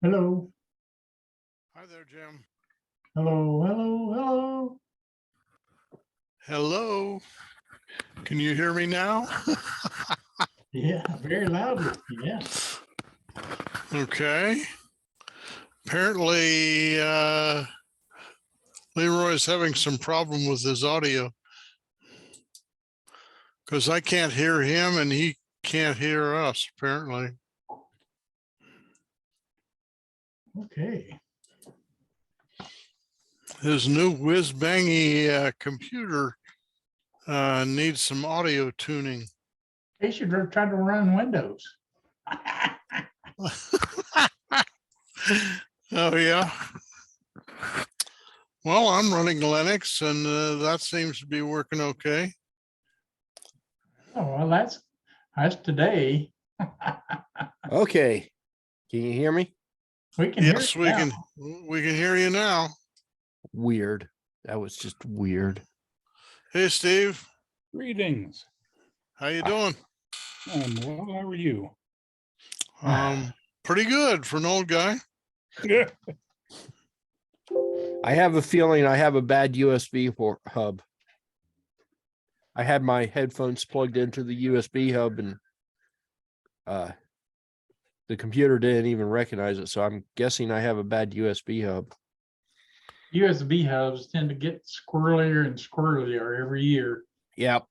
Hello. Hi there, Jim. Hello. Hello. Hello. Hello. Can you hear me now? Yeah, very loudly. Yeah. Okay. Apparently, Leroy's having some problem with his audio because I can't hear him and he can't hear us, apparently. Okay. His new whiz-bangy computer needs some audio tuning. They should try to run Windows. Oh, yeah. Well, I'm running Linux and that seems to be working okay. Oh, well, that's today. Okay. Can you hear me? We can hear Yes, you we now. can hear you now. Weird. That was just weird. Hey, Steve. Greetings. How you doing? Well, how are you? Pretty good for an old guy. Yeah. I have a feeling I have a bad USB hub. I had my headphones plugged into the USB hub and the computer didn't even recognize it. So I'm guessing I have a bad USB hub. USB hubs tend to get squirrelier and squirrelier every year. Yep.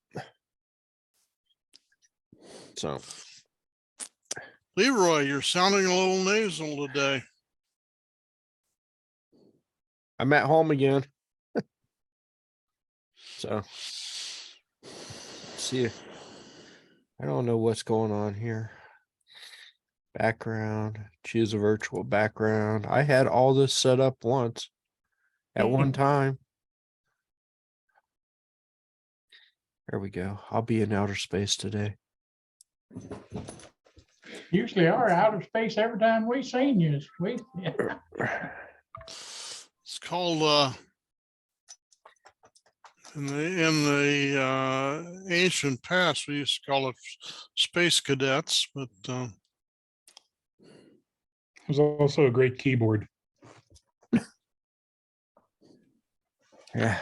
So Leroy, you're sounding a little nasal today. I'm at home again. So see, I don't know what's going on here. Background, choose a virtual background. I had all this set up once at one time. There we go. I'll be in outer space today. Usually are outer space every time we seen you. It's called in the ancient past we used to call it space cadets, but There's also a great keyboard. Yeah.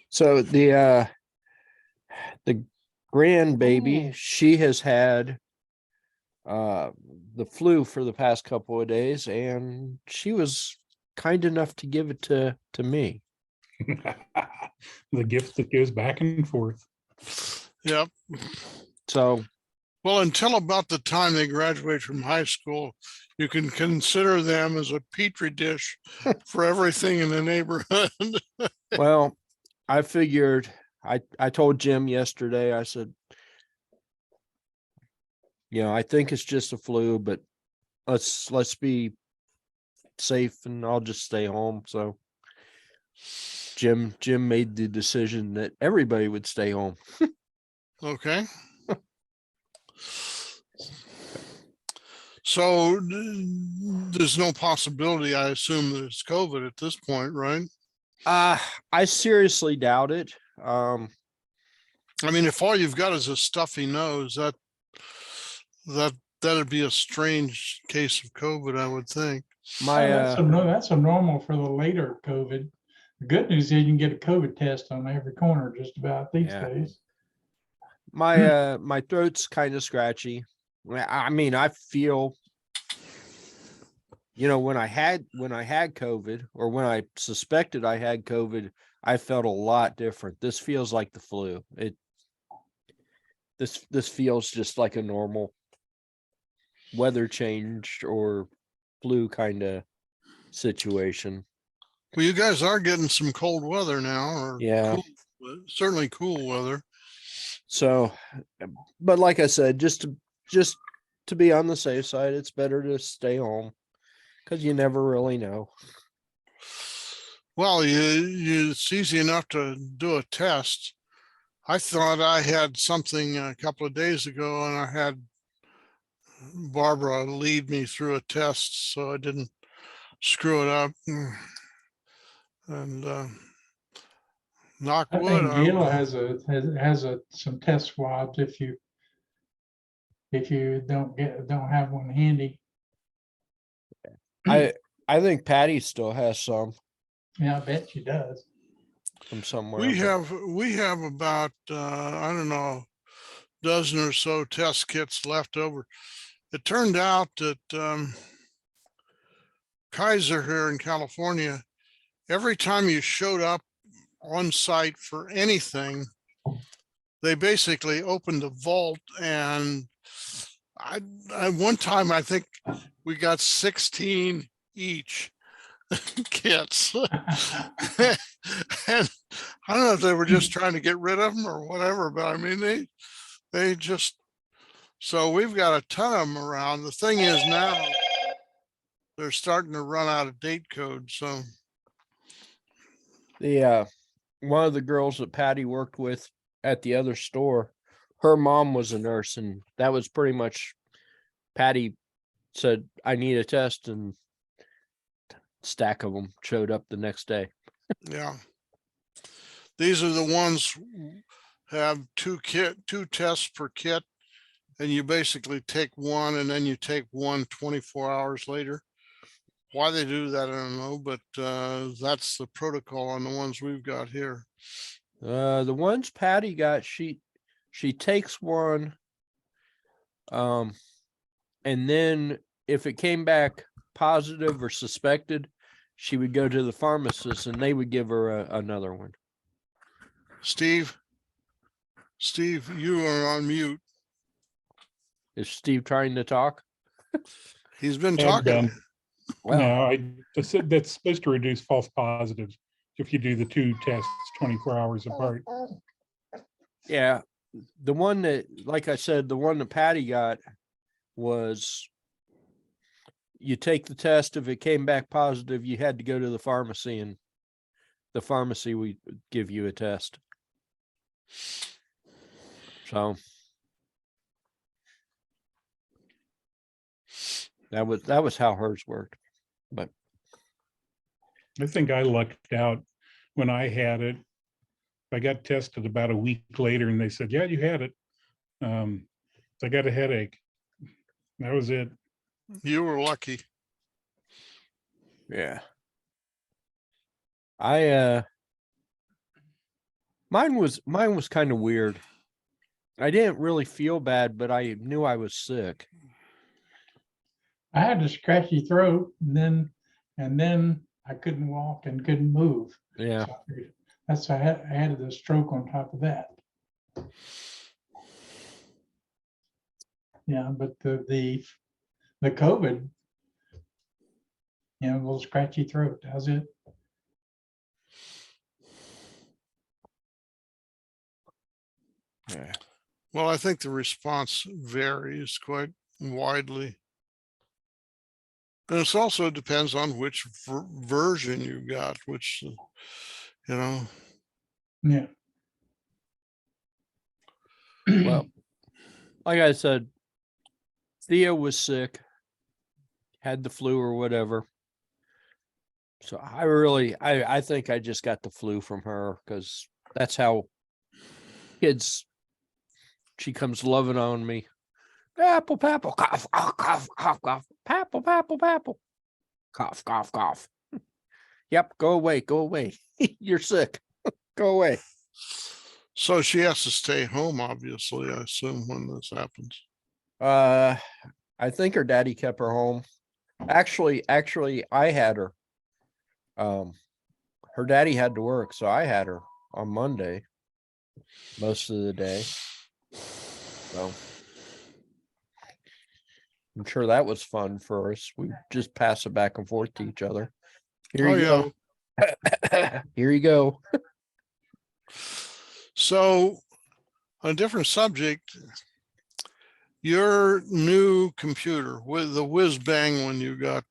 So the grandbaby, she has had the flu for the past couple of days, and she was kind enough to give it to me. The gift that goes back and forth. yep. So Well, until about the time they graduate from high school, you can consider them as a petri dish for everything in the neighborhood. well, I figured I told Jim yesterday, I said, I think it's just a flu, but let's be safe and I'll just stay home. So Jim made the decision that everybody would stay home. Okay. So there's no possibility, I assume, that it's COVID at this point, right? I seriously doubt it. I mean, if all you've got is a stuffy nose, that'd be a strange case of COVID, I would think. That's a normal for the later COVID. The good news is you can get a COVID test on every corner just about these days. My throat's kind of scratchy. I mean, I feel, when I had COVID, or when I suspected I had COVID, I felt a lot different. This feels like the flu. This feels just like a normal weather change or flu kind of situation. Well, you guys are getting some cold weather now, or certainly cool weather. So, but like I said, just to be on the safe side, it's better to stay home because you never really know. Well, it's easy enough to do a test. I thought I had something a couple of days ago, and I had Barbara lead me through a test so I didn't screw it up. And knock I wood. think Gail has some test swabs if you don't have one handy. I think Patty still has some Yeah, I bet she does. from somewhere. We have about, I don't know, dozen or so test kits left over. It turned out that Kaiser here in California, every time you showed up on site for anything, they basically opened the vault, and I one time I think we got 16 each kits. And I don't know if they were just trying to get rid of them or whatever, but I mean, they just, so we've got a ton of them around. The thing is now they're starting to run out of date code. So The one of the girls that Patty worked with at the other store, her mom was a nurse, and that was pretty much Patty said, I need a test, and stack of them showed up the next day. yeah, these are the ones have two tests per kit, and you basically take one and then you take one 24 hours later. Why they do that, I don't know, but that's the protocol on the ones we've got here. The ones Patty got, she takes one, and then if it came back positive or suspected, she would go to the pharmacist and they would give her another one. Steve, you are on mute. Is Steve trying to talk? He's been And, talking. Well, No, I said that's supposed to reduce false positives if you do the 2 tests 24 hours apart. yeah, the one that, like I said, the one that Patty got was you take the test. If it came back positive, you had to go to the pharmacy, and the pharmacy would give you a test. So that was how hers worked. But I think I lucked out when I had it. I got tested about a week later and they said, yeah, you had it. I got a headache. That was it. You were lucky. yeah, mine was kind of weird. I didn't really feel bad, but I knew I was sick. I had a scratchy throat, and then I couldn't walk and couldn't move. Yeah. So I figured that's I had the stroke on top of that. Yeah, but the COVID, a little scratchy throat. How's it? Yeah. Well, I think the response varies quite widely. And it also depends on which version you got, which, Yeah. Well, like I said, Thea was sick, had the flu or whatever. So I think I just got the flu from her, because that's how kids, she comes loving on me. Apple, papple, cough, cough, cough, cough, cough, papple, papple, papple, cough, cough, cough. Yep, go away, go away. You're sick. Go away. so she has to stay home, obviously, I assume, when this happens. I think her daddy kept her home. Actually, I had her. Her daddy had to work, so I had her on Monday most of the day. So I'm sure that was fun for us. We just pass it back and forth to each other. Here you go. Here you go. So, on a different subject, your new computer with the whiz bang one you got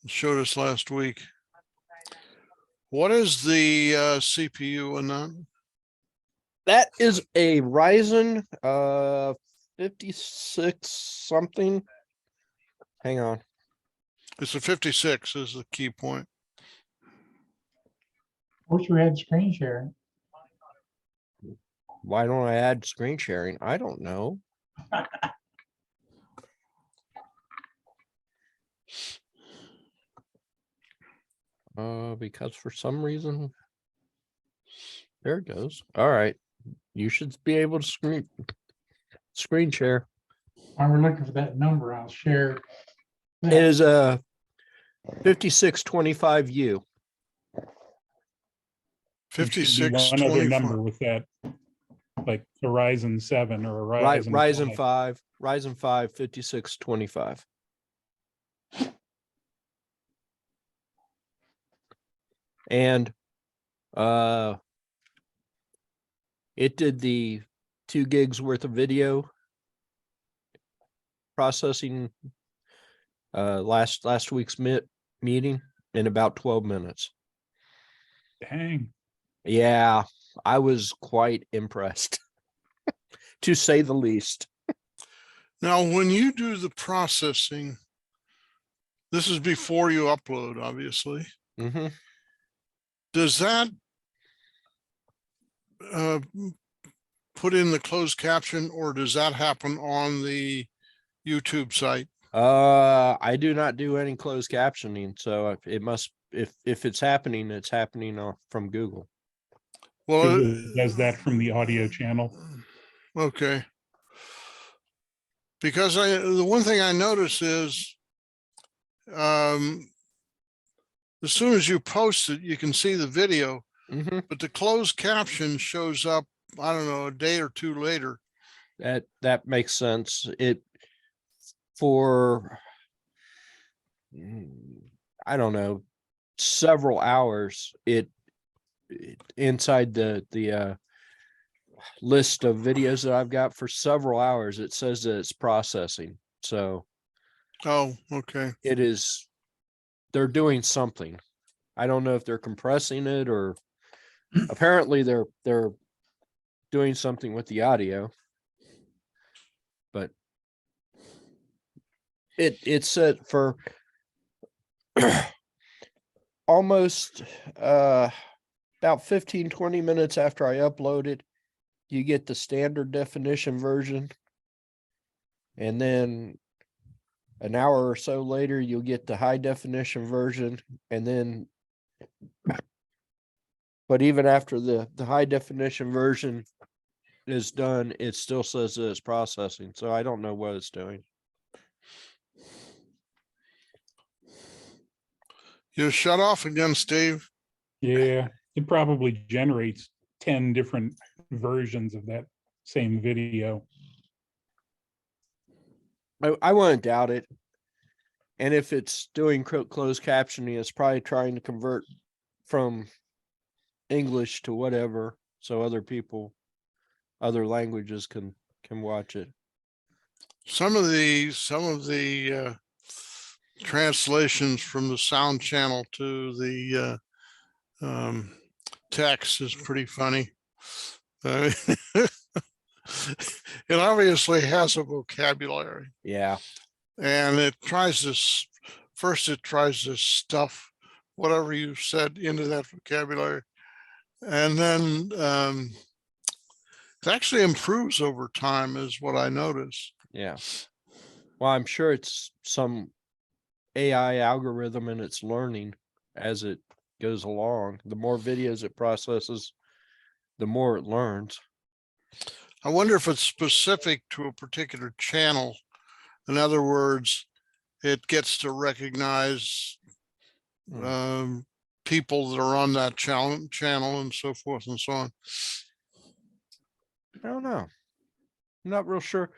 showed us last week. What is the CPU on that? That is a Ryzen 56 something. Hang on. It's a 56 is the key point. Wish we had screen sharing. Why don't I add screen sharing? I don't know. Because for some reason, there it goes. All right. You should be able to screen share. While we're looking for that number, I'll share. It is a 5625U. There should be one other number with that, like a Ryzen 7 or a Right, Ryzen 5. Ryzen 5 5625. And it did the 2 gigs worth of video processing last week's meeting in about 12 minutes. Dang. Yeah, I was quite impressed, to say the least. Now, when you do the processing, this is before you upload, obviously. Mm-hmm. Does that put in the closed caption, or does that happen on the YouTube site? I do not do any closed captioning, so it must, if it's happening from Google. Well, Google does that from the audio channel. Okay. Because the one thing I notice is, as soon as you post it, you can see the video, Mm-hmm. but the closed caption shows up, I don't know, a day or 2 later. That makes sense. For I don't know, several hours, it inside the list of videos that I've got, for several hours, it says that it's processing. So Oh, okay. they're doing something. I don't know if they're compressing it, or apparently they're doing something with the audio, but it said for almost about 15-20 minutes after I upload it, you get the standard definition version, and then an hour or so later you'll get the high definition version, and then but even after the high definition version is done, it still says that it's processing, so I don't know what it's doing. You shut off again, Steve. Yeah, it probably generates 10 different versions of that same video. I wouldn't doubt it. And if it's doing closed captioning, it's probably trying to convert from English to whatever, so other languages can watch it. Some of the translations from the sound channel to the text is pretty funny. It obviously has a vocabulary, Yeah. and it tries to first stuff whatever you said into that vocabulary, and then it actually improves over time, is what I notice. Yeah. Well, I'm sure it's some AI algorithm, and it's learning as it goes along. The more videos it processes, the more it learns. I wonder if it's specific to a particular channel. In other words, it gets to recognize people that are on that channel and so forth and so on. I don't know. I'm not real sure.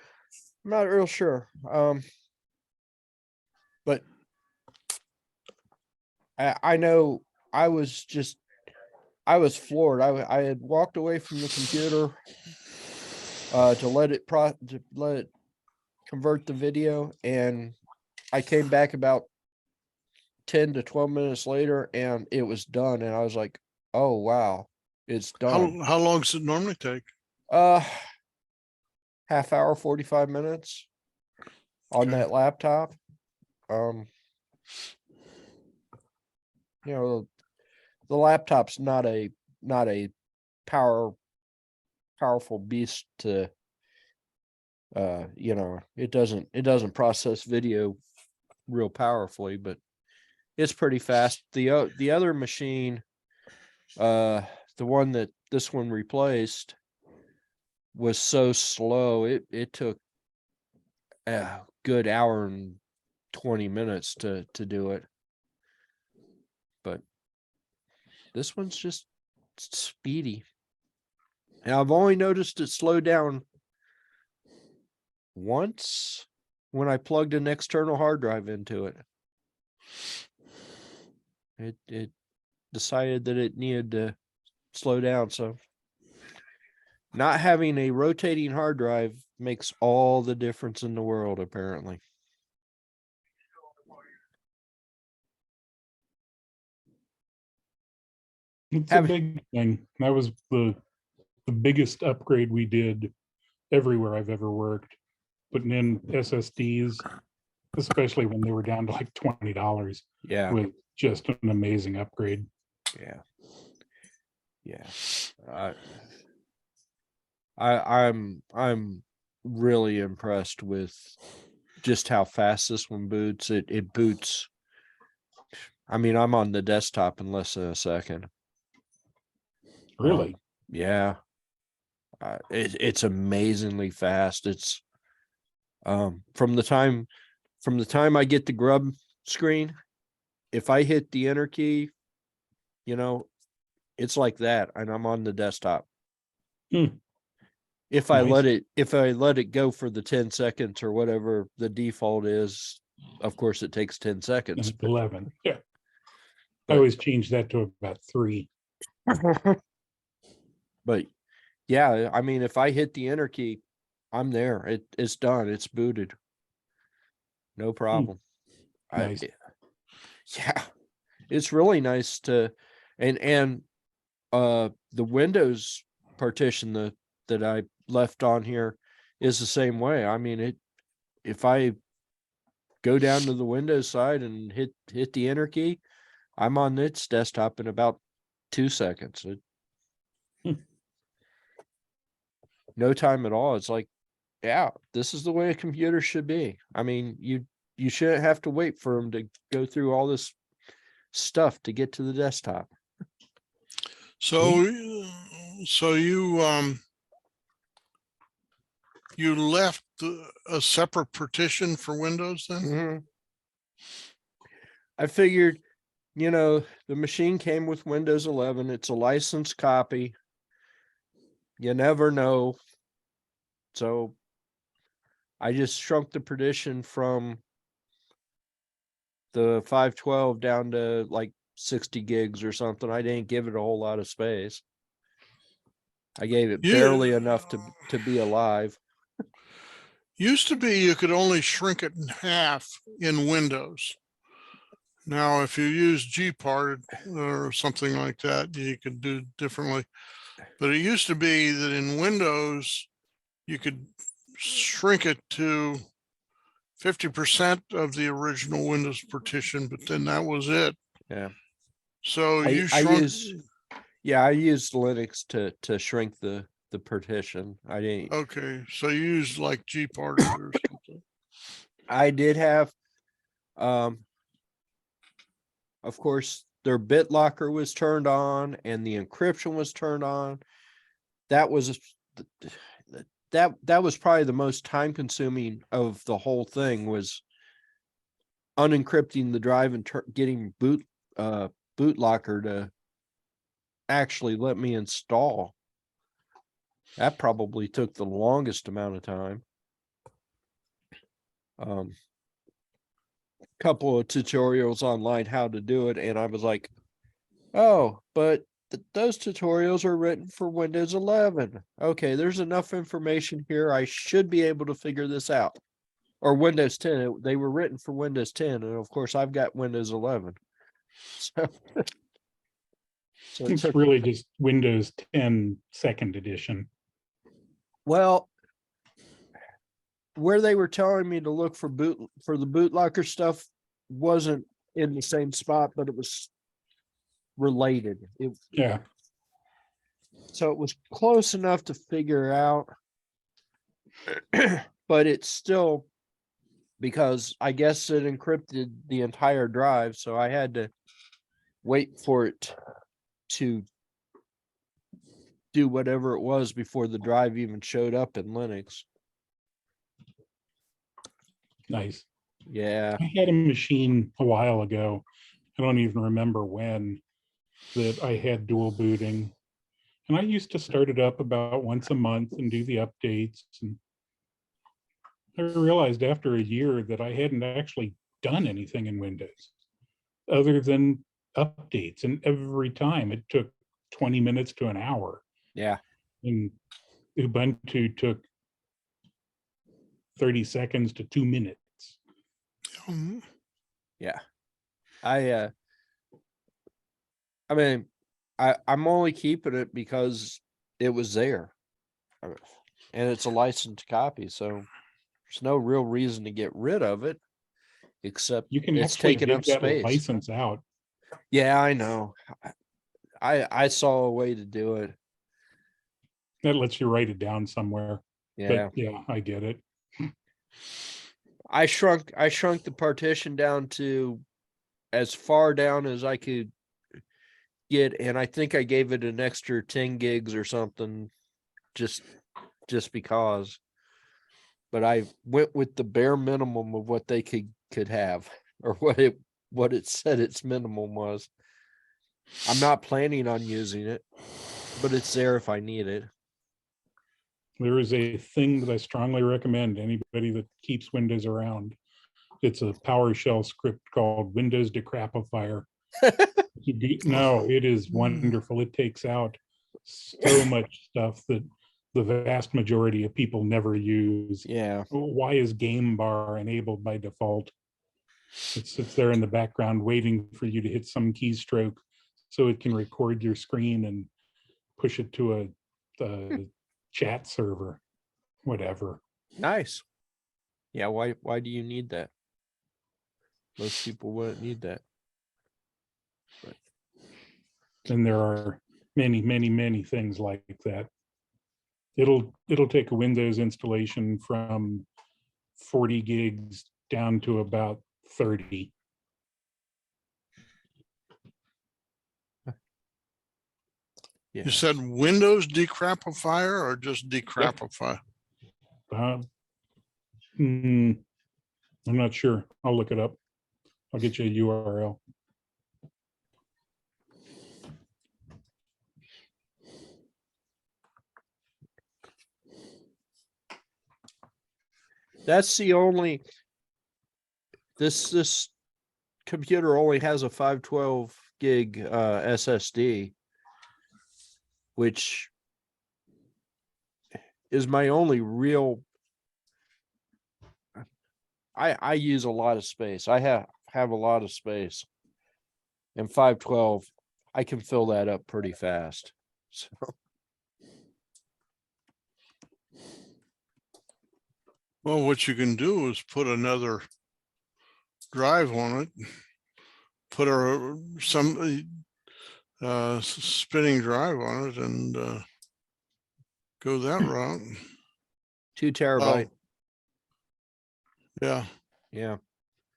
But I know I was floored. I had walked away from the computer to let it convert the video, and I came back about 10 to 12 minutes later, and it was done, and I was like, oh wow, it's done. How long does it normally take? Half hour, 45 minutes on that laptop. The laptop's not a powerful beast to it doesn't process video real powerfully, but it's pretty fast. The other machine, the one that this one replaced, was so slow. It took a good hour and 20 minutes to do it. But this one's just speedy. And I've only noticed it slow down once when I plugged an external hard drive into it. It decided that it needed to slow down. So not having a rotating hard drive makes all the difference in the world, apparently. It's Have- a big thing. That was the biggest upgrade we did everywhere I've ever worked. Putting in SSDs, especially when they were down to like $20, Yeah. was just an amazing upgrade. Yeah. Yeah. I'm really impressed with just how fast this one boots. It boots. I mean, I'm on the desktop in less than a second. Really? Yeah. It's amazingly fast. It's from the time I get the grub screen, if I hit the enter key, it's like that, and I'm on the desktop. Hmm. If I Nice. let it go for the 10 seconds or whatever the default is, of course it takes 10 seconds. It's 11. Yeah. I But- always change that to about 3. But yeah, I mean, if I hit the enter key, I'm there. It's done. It's booted. No problem. Nice. Yeah, it's really nice to, and the Windows partition that I left on here is the same way. I mean, if I go down to the Windows side and hit the enter key, I'm on its desktop in about 2 seconds. No time at all. It's like, yeah, this is the way a computer should be. I mean, you shouldn't have to wait for them to go through all this stuff to get to the desktop. So, so you left a separate partition for Windows then? Mhm. I figured, the machine came with Windows 11. It's a licensed copy. You never know. So I just shrunk the partition from the 512 down to like 60 gigs or something. I didn't give it a whole lot of space. I gave it Yeah. barely enough to be alive. Used to be you could only shrink it in half in Windows. Now, if you use Gpart or something like that, you could do differently. But it used to be that in Windows, you could shrink it to 50% of the original Windows partition, but then that was it. Yeah. So I shrunk. I used Linux to shrink the partition. I didn't. Okay, so you used like Gpart or something. I did have, of course, their BitLocker was turned on and the encryption was turned on. That was probably the most time consuming of the whole thing, was unencrypting the drive and getting BootLocker to actually let me install. That probably took the longest amount of time. Couple of tutorials online how to do it, and I was like, oh, but those tutorials are written for Windows 11. Okay, there's enough information here. I should be able to figure this out. Or Windows 10. They were written for Windows 10, and of course I've got Windows 11. So It's really just Windows 10 second edition. well, where they were telling me to look for the BootLocker stuff wasn't in the same spot, but it was related. Yeah. So it was close enough to figure out, but it's still because I guess it encrypted the entire drive, so I had to wait for it to do whatever it was before the drive even showed up in Linux. Nice. Yeah. I had a machine a while ago. I don't even remember when, that I had dual booting. And I used to start it up about once a month and do the updates. And I realized after a year that I hadn't actually done anything in Windows other than updates. And every time it took 20 minutes to an hour. Yeah. And Ubuntu took 30 seconds to 2 minutes. Mhm. Yeah. I mean, I'm only keeping it because it was there. And it's a licensed copy, so there's no real reason to get rid of it, except You can it's actually taking dig up that space. license out. Yeah, I know. I saw a way to do it. That lets you write it down somewhere. Yeah. But yeah, I get it. I shrunk the partition down to as far down as I could get, and I think I gave it an extra 10 gigs or something just because. But I went with the bare minimum of what they could have, or what it said its minimum was. I'm not planning on using it, but it's there if I need it. There is a thing that I strongly recommend anybody that keeps Windows around. It's a PowerShell script called Windows Decrapifier. No, it is wonderful. It takes out so much stuff that the vast majority of people never use. Yeah. Why is Game Bar enabled by default? It sits there in the background waiting for you to hit some keystroke so it can record your screen and push it to a chat server, whatever. Nice. Yeah, why do you need that? Most people wouldn't need that. But And there are many, many, many things like that. It'll take a Windows installation from 40 gigs down to about 30. yeah. You said Windows Decrapifier or just Decrapify? I'm not sure. I'll look it up. I'll get you a URL. That's the only, this computer only has a 512 gig SSD, which is my only real, I use a lot of space. I have a lot of space, and 512, I can fill that up pretty fast. So Well, what you can do is put another drive on it, put some spinning drive on it, and go that route. 2 terabyte. Yeah, Yeah.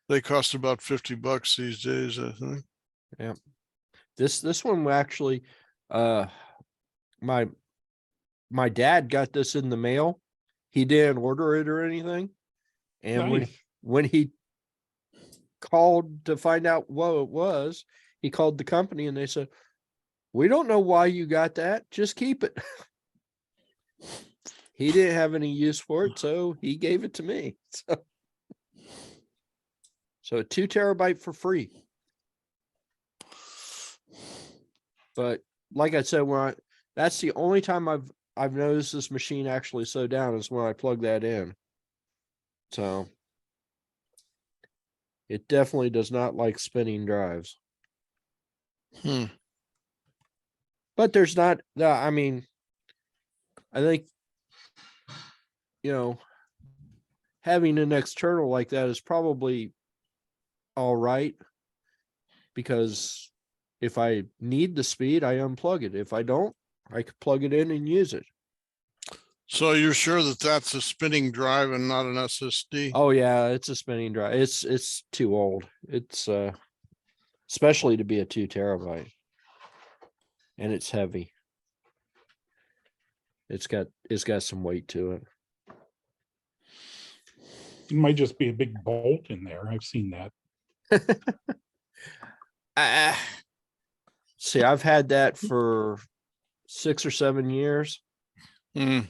they cost about $50 these days, I think. Yeah. This one actually, my dad got this in the mail. He didn't order it or anything. And Nice. when he called to find out what it was, he called the company and they said, "We don't know why you got that. Just keep it." He didn't have any use for it, so he gave it to me. So 2 terabyte for free. But like I said, that's the only time I've noticed this machine actually slow down is when I plug that in. So it definitely does not like spinning drives. But there's not, I mean, I think, having an external like that is probably all right, because if I need the speed, I unplug it. If I don't, I could plug it in and use it. So you're sure that that's a spinning drive and not an SSD? Oh yeah, it's a spinning drive. It's too old. It's especially to be a 2 terabyte. And it's heavy. It's got some weight to it. It might just be a big bolt in there. I've seen that. See, I've had that for 6 or 7 years. Hmm.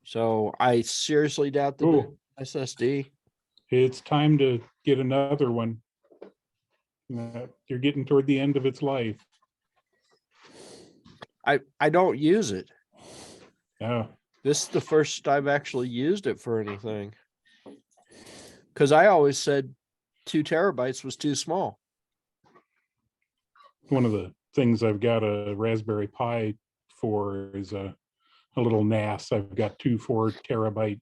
So I seriously doubt the Oh, SSD. it's time to get another one. You're getting toward the end of its life. I don't use it. Yeah. This is the first I've actually used it for anything. Because I always said 2 terabytes was too small. One of the things I've got a Raspberry Pi for is a little NAS. I've got 2 4 terabyte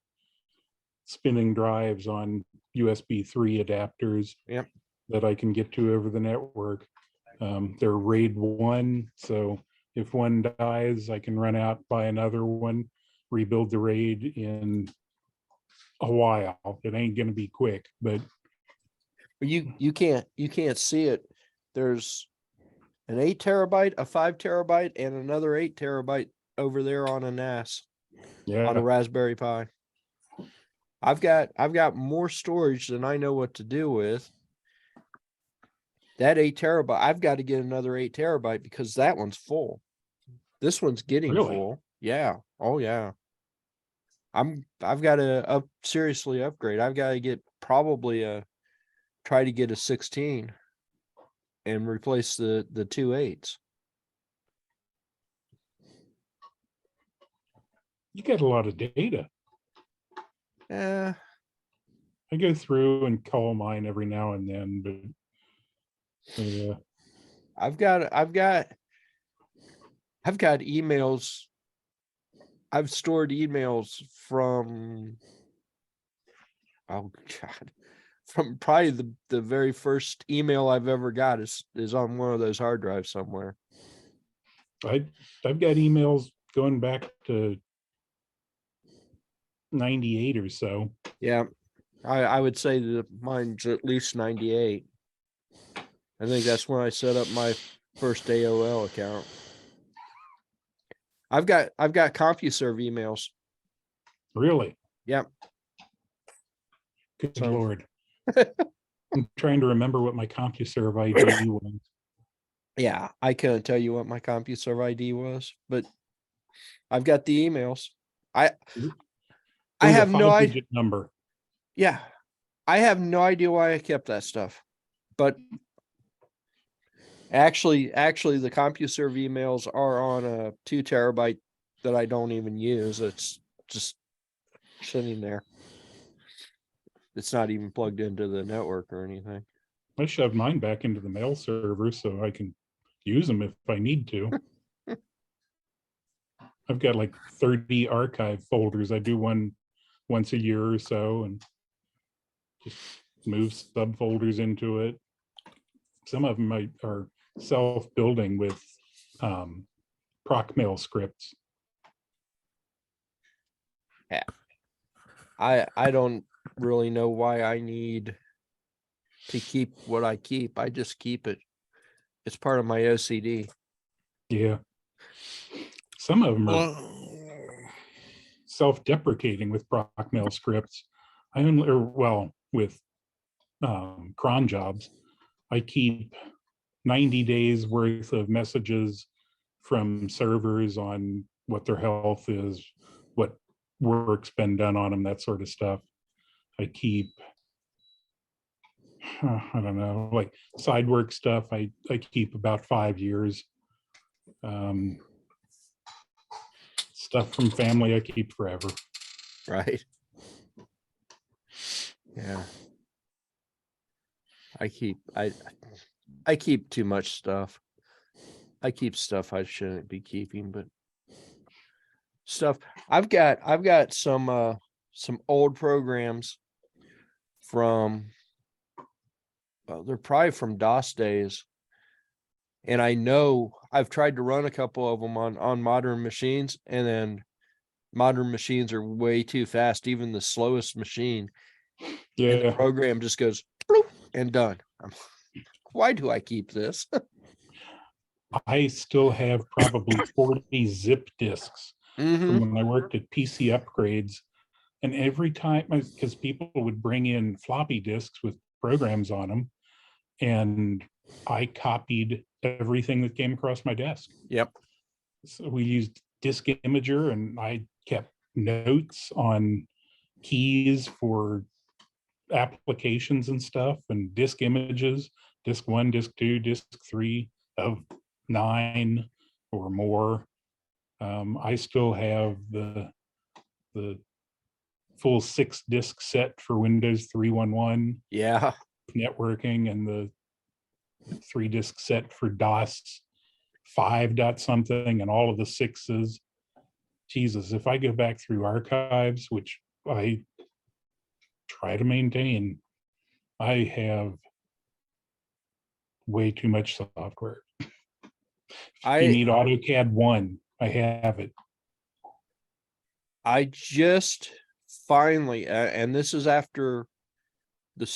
spinning drives on USB 3 adapters. Yep. That I can get to over the network. They're RAID 1, so if one dies, I can run out, buy another one, rebuild the RAID in a while. It ain't gonna be quick, but You can't see it. There's an 8 terabyte, a 5 terabyte, and another 8 terabyte over there on a NAS on a yeah, Raspberry Pi. I've got more storage than I know what to do with. That 8 terabyte, I've got to get another 8 terabyte because that one's full. This one's getting Really? full. Yeah. Oh yeah. I've got to seriously upgrade. I've got to get probably try to get a 16 and replace the 2 8s. you get a lot of data. Yeah. I go through and call mine every now and then, but I've got emails. I've stored emails from, oh God, from probably the very first email I've ever got is on one of those hard drives somewhere. I've got emails going back to 98 or so. Yeah. I would say that mine's at least 98. I think that's when I set up my first AOL account. I've got CompuServe emails. Really? Yep. Good So- Lord. I'm trying to remember what my CompuServe ID was. Yeah, I couldn't tell you what my CompuServe ID was, but I've got the emails. I It was have a no idea. 5-digit number. Yeah, I have no idea why I kept that stuff, but actually, the CompuServe emails are on a 2 terabyte that I don't even use. It's just sitting there. It's not even plugged into the network or anything. I shoved mine back into the mail server so I can use them if I need to. I've got like 30 archive folders. I do one once a year or so and just move subfolders into it. Some of them are self-building with procmail scripts. I don't really know why I need to keep what I keep. I just keep it. It's part of my OCD. Yeah. Some of them are Well, self-deprecating with procmail scripts. I only, or well, with cron jobs, I keep 90 days worth of messages from servers on what their health is, what work's been done on them, that sort of stuff. I keep, I don't know, like side work stuff. I keep about 5 years. Stuff from family I keep forever. Right. Yeah. I keep too much stuff. I keep stuff I shouldn't be keeping, but stuff I've got some old programs from, well, they're probably from DOS days. And I know I've tried to run a couple of them on modern machines, and then modern machines are way too fast, even the slowest machine. And the Yeah, program just goes bloop, and done. Why do I keep this? I still have probably 40 zip disks Mhm. from when I worked at PC Upgrades. And every time, because people would bring in floppy disks with programs on them, and I copied everything that came across my desk. Yep. So we used Disk Imager, and I kept notes on keys for applications and stuff, and disk images, disk 1, disk 2, disk 3 of 9 or more. I still have the full 6-disc set for Windows 3.1 Yeah. networking, and the 3-disc set for DOS 5 dot something, and all of the 6s. Jesus, if I go back through archives, which I try to maintain, I have way too much software. If you need AutoCAD 1, I have it. I just finally, and this is after the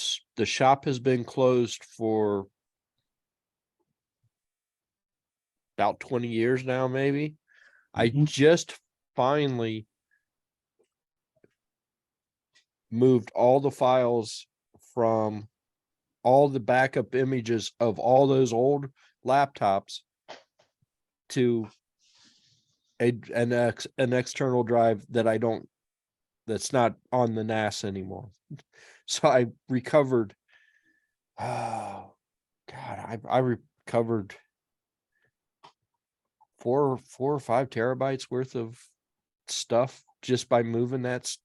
shop has been closed for about 20 years now, maybe. I Mhm. just finally moved all the files from all the backup images of all those old laptops to an external drive that's not on the NAS anymore. So I recovered, oh God, I recovered 4 or 5 terabytes worth of stuff just by moving that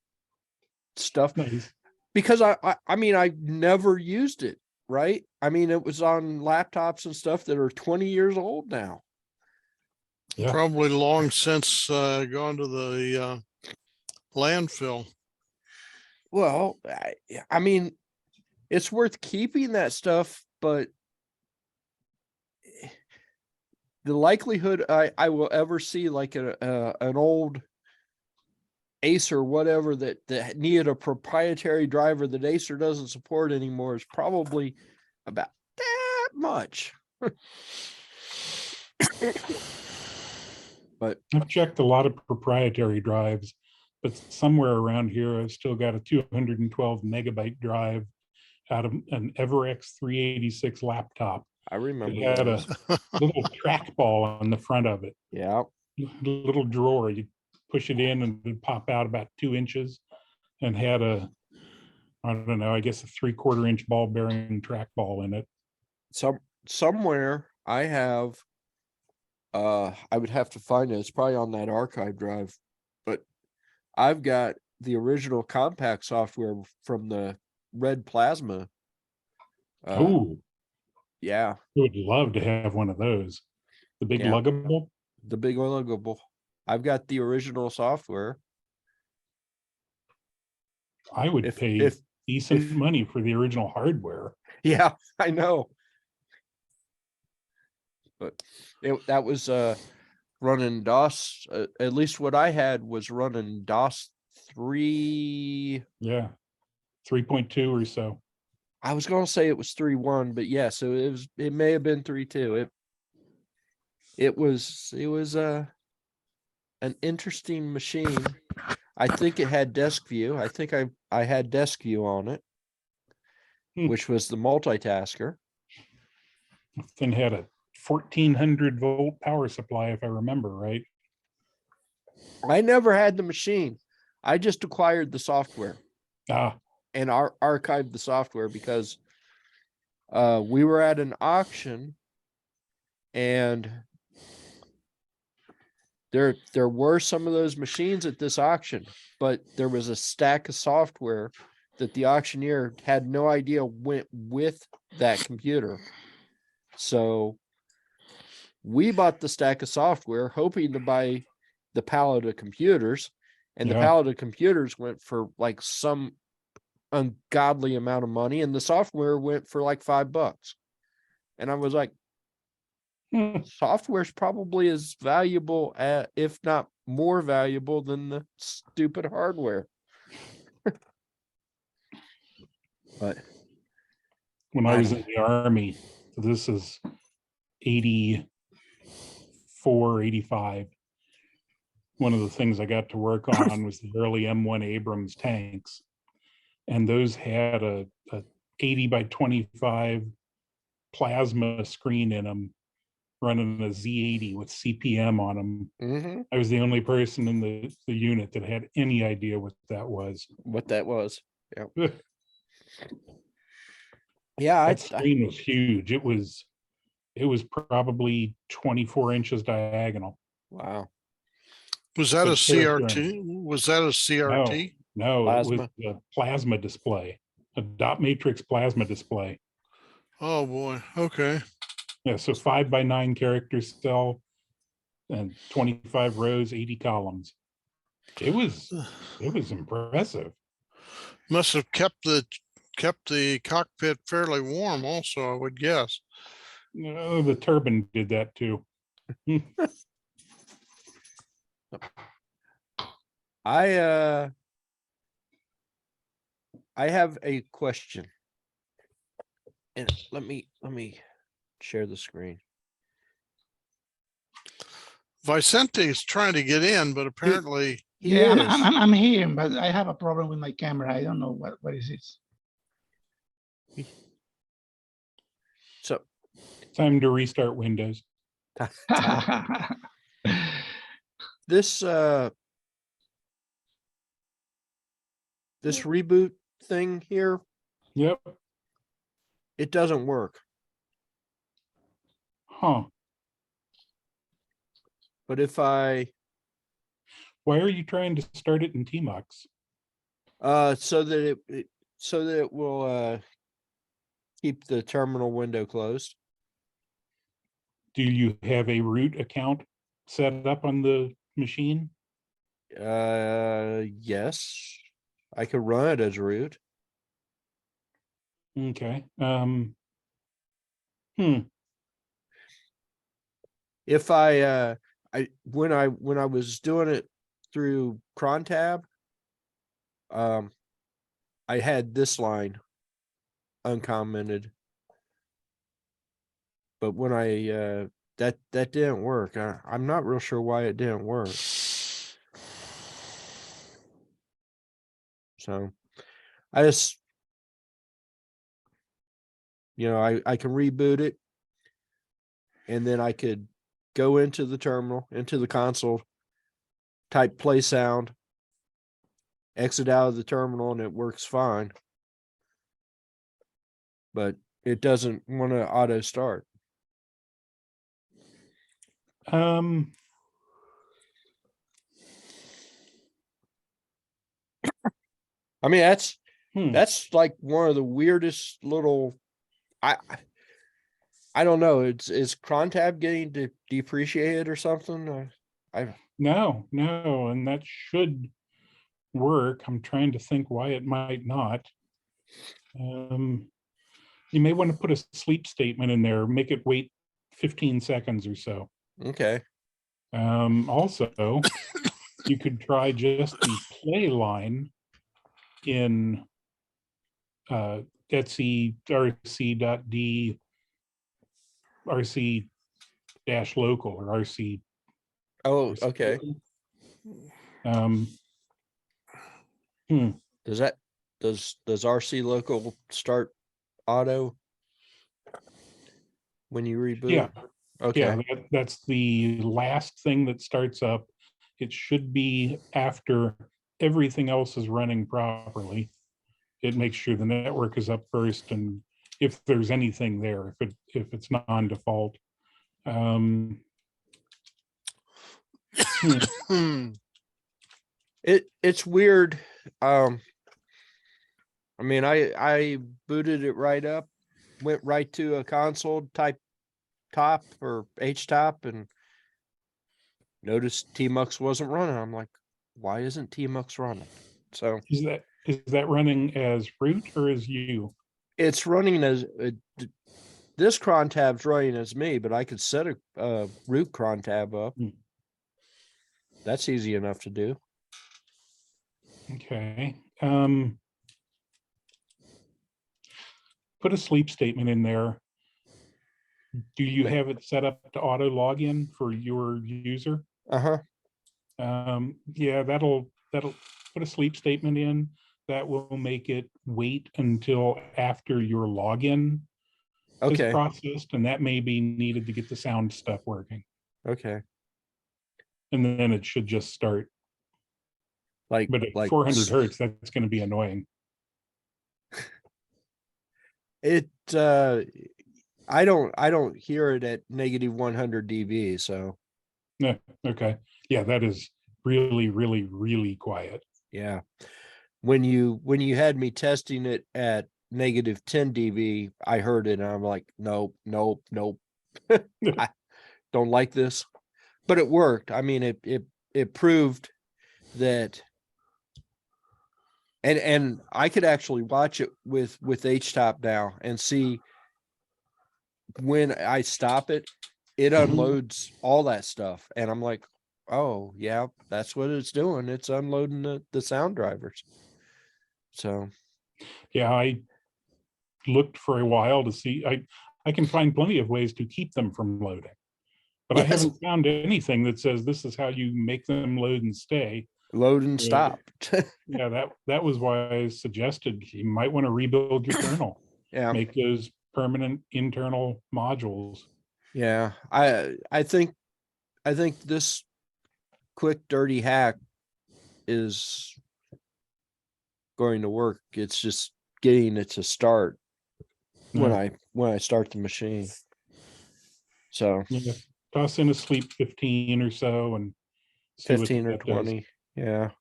stuff, Nice. because I mean, I never used it, right? I mean, it was on laptops and stuff that are 20 years old now. Yeah. Probably long since gone to the landfill. Well, I mean, it's worth keeping that stuff, but the likelihood I will ever see like an old Acer, whatever, that needed a proprietary driver that Acer doesn't support anymore is probably about that much. But I've checked a lot of proprietary drives, but somewhere around here, I've still got a 212 megabyte drive out of an EverX 386 laptop. I remember It had those. a little trackball on the front of it, Yeah. little drawer. You push it in and it'd pop out about 2 inches, and had a, I don't know, I guess a 3/4 inch ball bearing trackball in it. Somewhere I have, I would have to find it. It's probably on that archive drive, but I've got the original compact software from the Red Plasma. Oh, Yeah, I would love to have one of those. The big Yeah. luggable. the big loggable. I've got the original software. I would If- pay if- decent if- money for the original hardware. Yeah, I know. But that was running DOS. At least what I had was running DOS 3. Yeah, 3.2 or so. I was going to say it was 3.1, but yeah, so it may have been 3.2. It was an interesting machine. I think it had desk view. I think I had desk view on it, which was the multitasker. The thing had a 1400 volt power supply, if I remember right. I never had the machine. I just acquired the software Ah, and archived the software because we were at an auction, and there were some of those machines at this auction, but there was a stack of software that the auctioneer had no idea went with that computer. So we bought the stack of software hoping to buy the pallet of computers, and the Yeah. pallet of computers went for like some ungodly amount of money, and the software went for like $5. And I was like, Software is probably as valuable, if not more valuable than the stupid hardware. But When I was in the Army, so this is 84, 85. One of the things I got to work on was the early M1 Abrams tanks. And those had a 80 by 25 plasma screen in them, running a Z80 with CPM on them. mm-hmm, I was the only person in the unit that had any idea what that was. what that was. That Yeah, screen was huge. It was probably 24 inches diagonal. wow. Was that a But character CRT? Was that a CRT? No, it was Plasma. a plasma display, a dot matrix plasma display. Oh, boy. Okay. Yeah, so 5x9 character cell and 25 rows, 80 columns. It was impressive. Must have kept the cockpit fairly warm also, I would guess. No, the turbine did that too. I have a question. And let me share the screen. Vicente is trying to get in, but apparently He Yeah, is. I'm here, but I have a problem with my camera. I don't know what is it. So Time to restart Windows. this this reboot thing here, Yep. it doesn't work. Huh. But if I Why are you trying to start it in Tmux? so that it will keep the terminal window closed. Do you have a root account set up on the machine? Yes, I could run it as root. Okay. If I when I was doing it through crontab, I had this line uncommented, but when I that didn't work. I'm not real sure why it didn't work. So I just, I can reboot it, and then I could go into the terminal, into the console, type play sound, exit out of the terminal, and it works fine. But it doesn't want to auto start. I mean, that's like one of the weirdest little. I don't know. Is crontab getting depreciated or something? No, and that should work. I'm trying to think why it might not. You may want to put a sleep statement in there, make it wait 15 seconds or so. Okay. Also, you could try just the play line in etc rc.d rc-local or rc. Oh, okay. Does RC local start auto when you reboot? Yeah. Okay. Yeah, that's the last thing that starts up. It should be after everything else is running properly. It makes sure the network is up first, and if there's anything there, if it's non-default. It's weird. I mean, I booted it right up, went right to a console type top or HTOP, and noticed Tmux wasn't running. I'm like, why isn't Tmux running? So Is that running as root or as you? it's running as this cron tab's running as me, but I could set a root cron tab up. Hmm. That's easy enough to do. Okay. Put a sleep statement in there. Do you have it set up to auto login for your user? Uh-huh. Yeah, that'll put a sleep statement in. That will make it wait until after your login is Okay. processed, and that may be needed to get the sound stuff working. Okay. And then it should just start. Like, But at like 400 hertz, that's going to be annoying. it, I don't hear it at negative 100 dB. So Yeah, okay. Yeah, that is really, really, really quiet. yeah. When you had me testing it at negative 10 dB, I heard it and I'm like, nope, nope, nope. I don't like this. But it worked. I mean, it proved that, and I could actually watch it with HTOP now and see when I stop it, it Mhm. unloads all that stuff. And I'm like, oh yeah, that's what it's doing. It's unloading the sound drivers. So Yeah, I looked for a while to see. I can find plenty of ways to keep them from loading, but I Yes. haven't found anything that says this is how you make them load and stay. load and stop. Yeah, that was why I suggested you might want to rebuild your kernel, Yeah. make those permanent internal modules. Yeah. I think this quick dirty hack is going to work. It's just getting it to start when I start the machine. So Yeah, toss in a sleep 15 or so and see what 15 or that does. 20. Yeah.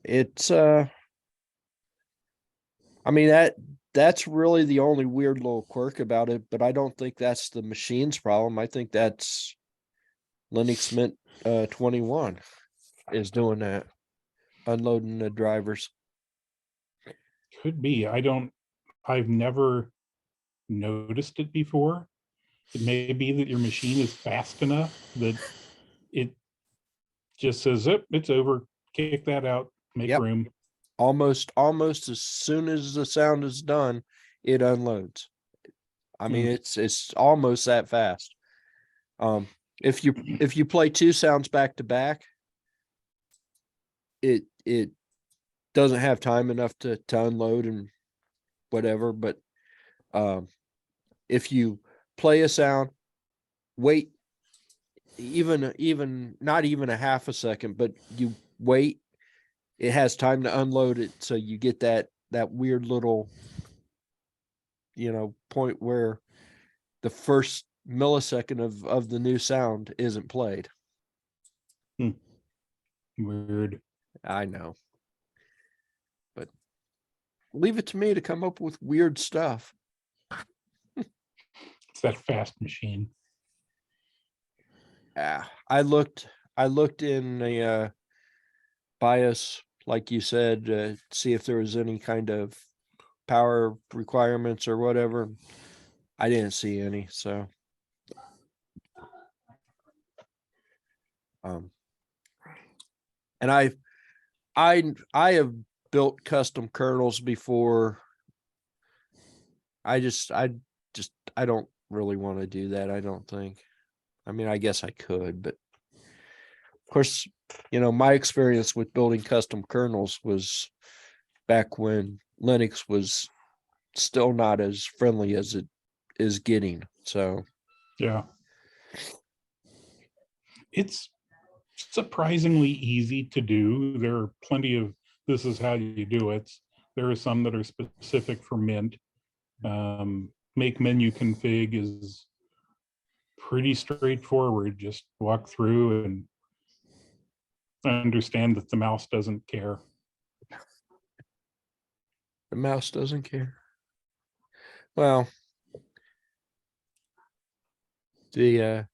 It's I mean that's really the only weird little quirk about it, but I don't think that's the machine's problem. I think that's Linux Mint 21 is doing that, unloading the drivers. Could be. I've never noticed it before. It may be that your machine is fast enough that it just says, "Yep, it's over. Kick that out. Make Yep. room." Almost as soon as the sound is done, it unloads. I mean, it's almost that fast. If you play two sounds back to back, it doesn't have time enough to unload and whatever. But if you play a sound, wait even not even a half a second, but you wait, it has time to unload it, so you get that weird little point where the first millisecond of the new sound isn't played. Weird. I know, but leave it to me to come up with weird stuff. It's that fast machine. I looked in the BIOS, like you said, see if there was any kind of power requirements or whatever. I didn't see any, so and I have built custom kernels before. I don't really want to do that. I don't think. I mean, I guess I could, but of course, my experience with building custom kernels was back when Linux was still not as friendly as it is getting. So Yeah. It's surprisingly easy to do. There are plenty of this is how you do it. There are some that are specific for Mint. Make menu config is pretty straightforward. Just walk through and understand that the mouse doesn't care. the mouse doesn't care. Well, the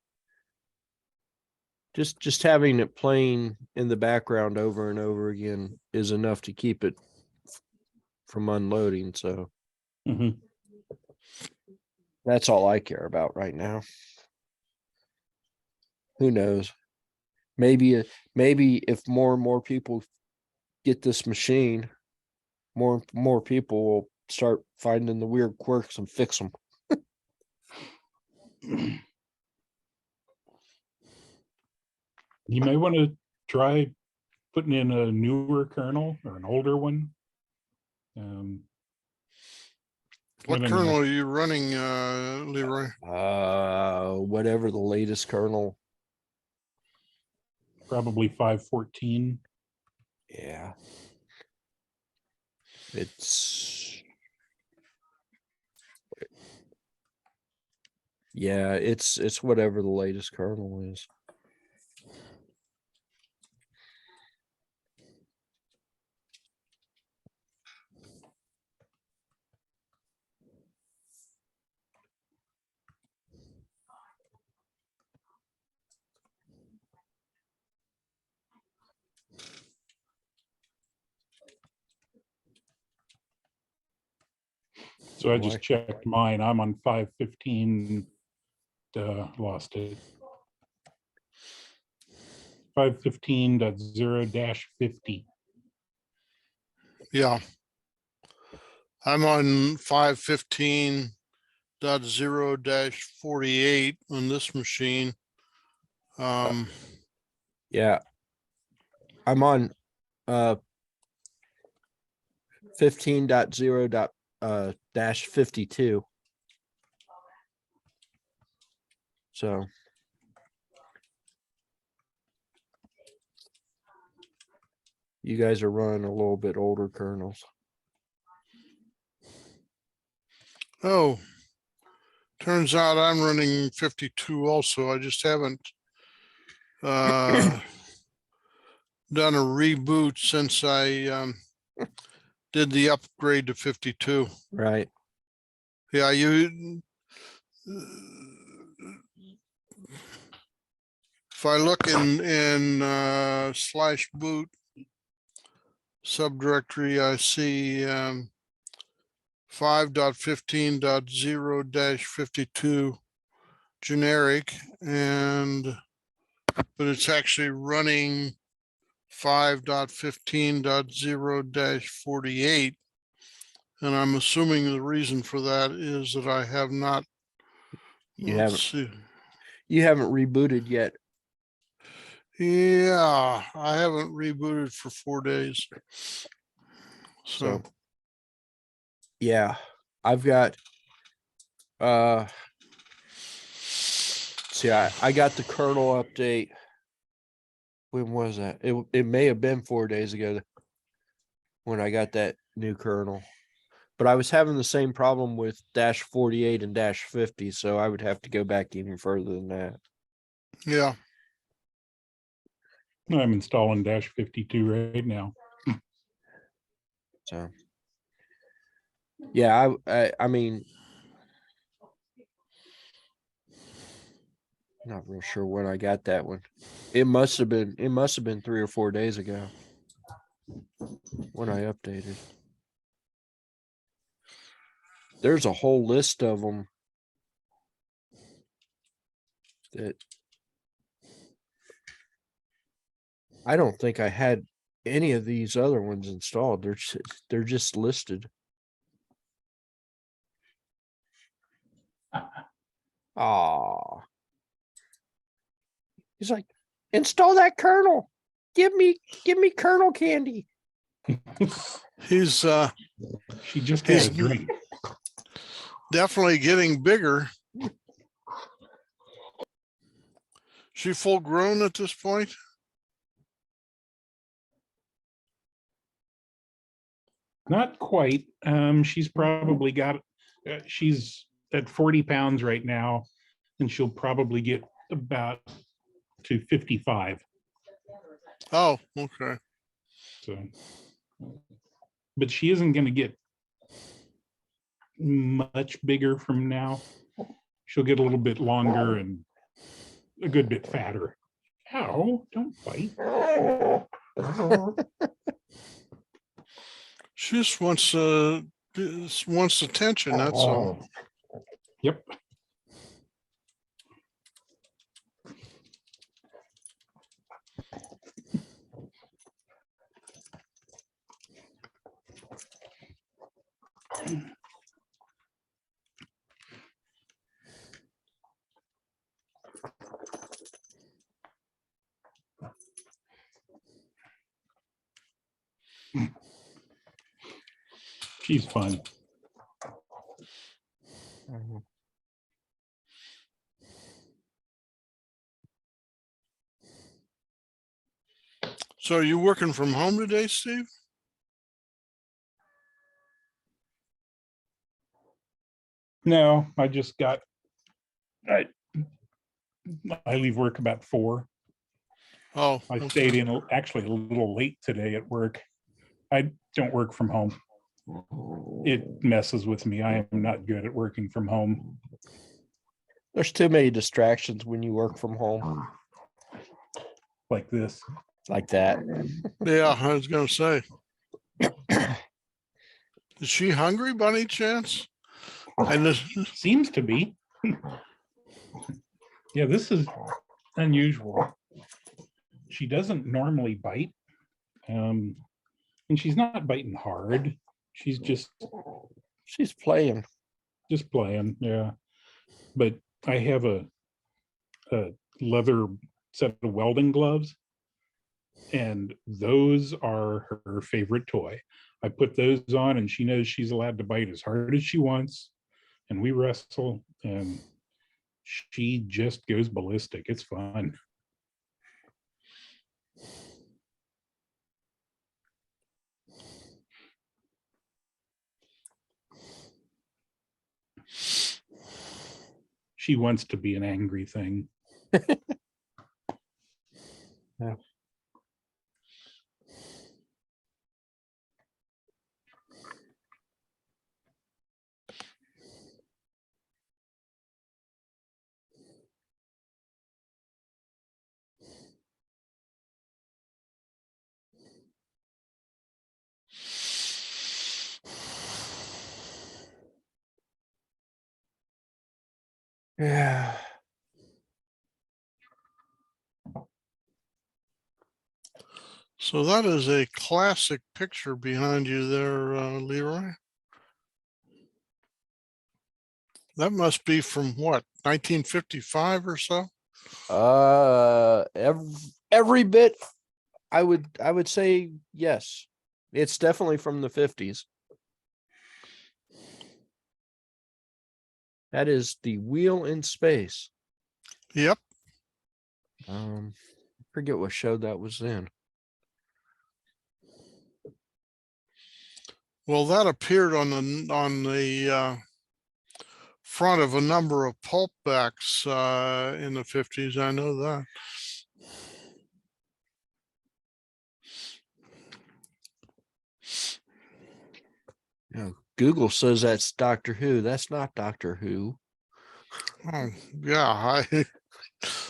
just having it playing in the background over and over again is enough to keep it from unloading. So Mhm. That's all I care about right now. Who knows? Maybe if more and more people get this machine, more people will start finding the weird quirks and fix them. You may want to try putting in a newer kernel or an older one. What I don't kernel know. are you running, Leroy? Whatever the latest kernel. Probably 5.14. Yeah. It's whatever the latest kernel is. So I just checked mine. I'm on 5.15. Lost it. 5.15.0-50. Yeah. I'm on 5.15.0-48 on this machine. Yeah. I'm on 15.0-52. So you guys are running a little bit older kernels. Oh, turns out I'm running 52 also. I just haven't done a reboot since I did the upgrade to 52. Right. Yeah, if I look in /boot subdirectory, I see 5.15.0-52 generic, but it's actually running 5.15.0-48. And I'm assuming the reason for that is that I have not. You Let's see. You haven't rebooted yet. Yeah, I haven't rebooted for 4 days. So yeah, I've got see, I got the kernel update. When was that? It may have been 4 days ago when I got that new kernel. But I was having the same problem with -48 and -50, so I would have to go back even further than that. yeah. I'm installing -52 right now. So yeah, I mean, not real sure when I got that one. It must have been 3 or 4 days ago when I updated. There's a whole list of them that I don't think I had any of these other ones installed. They're just listed. Ah, he's like, install that kernel. Give me kernel candy. He's She just had a drink. definitely getting bigger. She full grown at this point? Not quite. She's probably got, she's at 40 pounds right now, and she'll probably get about to 55. Oh, okay. So, but she isn't going to get much bigger from now. She'll get a little bit longer and a good bit fatter. Ow, don't fight. She just wants attention, that's all. Yep. She's fun. Mhm. So are you working from home today, Steve? No, I just got, I leave work about 4. Oh, I okay. stayed in actually a little late today at work. I don't work from home. It messes with me. I am not good at working from home. There's too many distractions when you work from home Like this. like that. Yeah, I was gonna say. Is she hungry by any chance? And this, Seems to be. Yeah, this is unusual. She doesn't normally bite. And she's not biting hard. She's She's playing. just playing. Yeah. But I have a leather set of welding gloves, and those are her favorite toy. I put those on and she knows she's allowed to bite as hard as she wants, and we wrestle, and she just goes ballistic. It's fun. She wants to be an angry thing. Yeah. Yeah. so that is a classic picture behind you there, Leroy. That must be from what, 1955 or so? Every bit. I would say yes. It's definitely from the 50s. That is the Wheel in Space. Yep. I forget what show that was in. Well, that appeared on the front of a number of pulp backs in the 50s. I know that. No, Google says that's Doctor Who. That's not Doctor Who. Oh, yeah,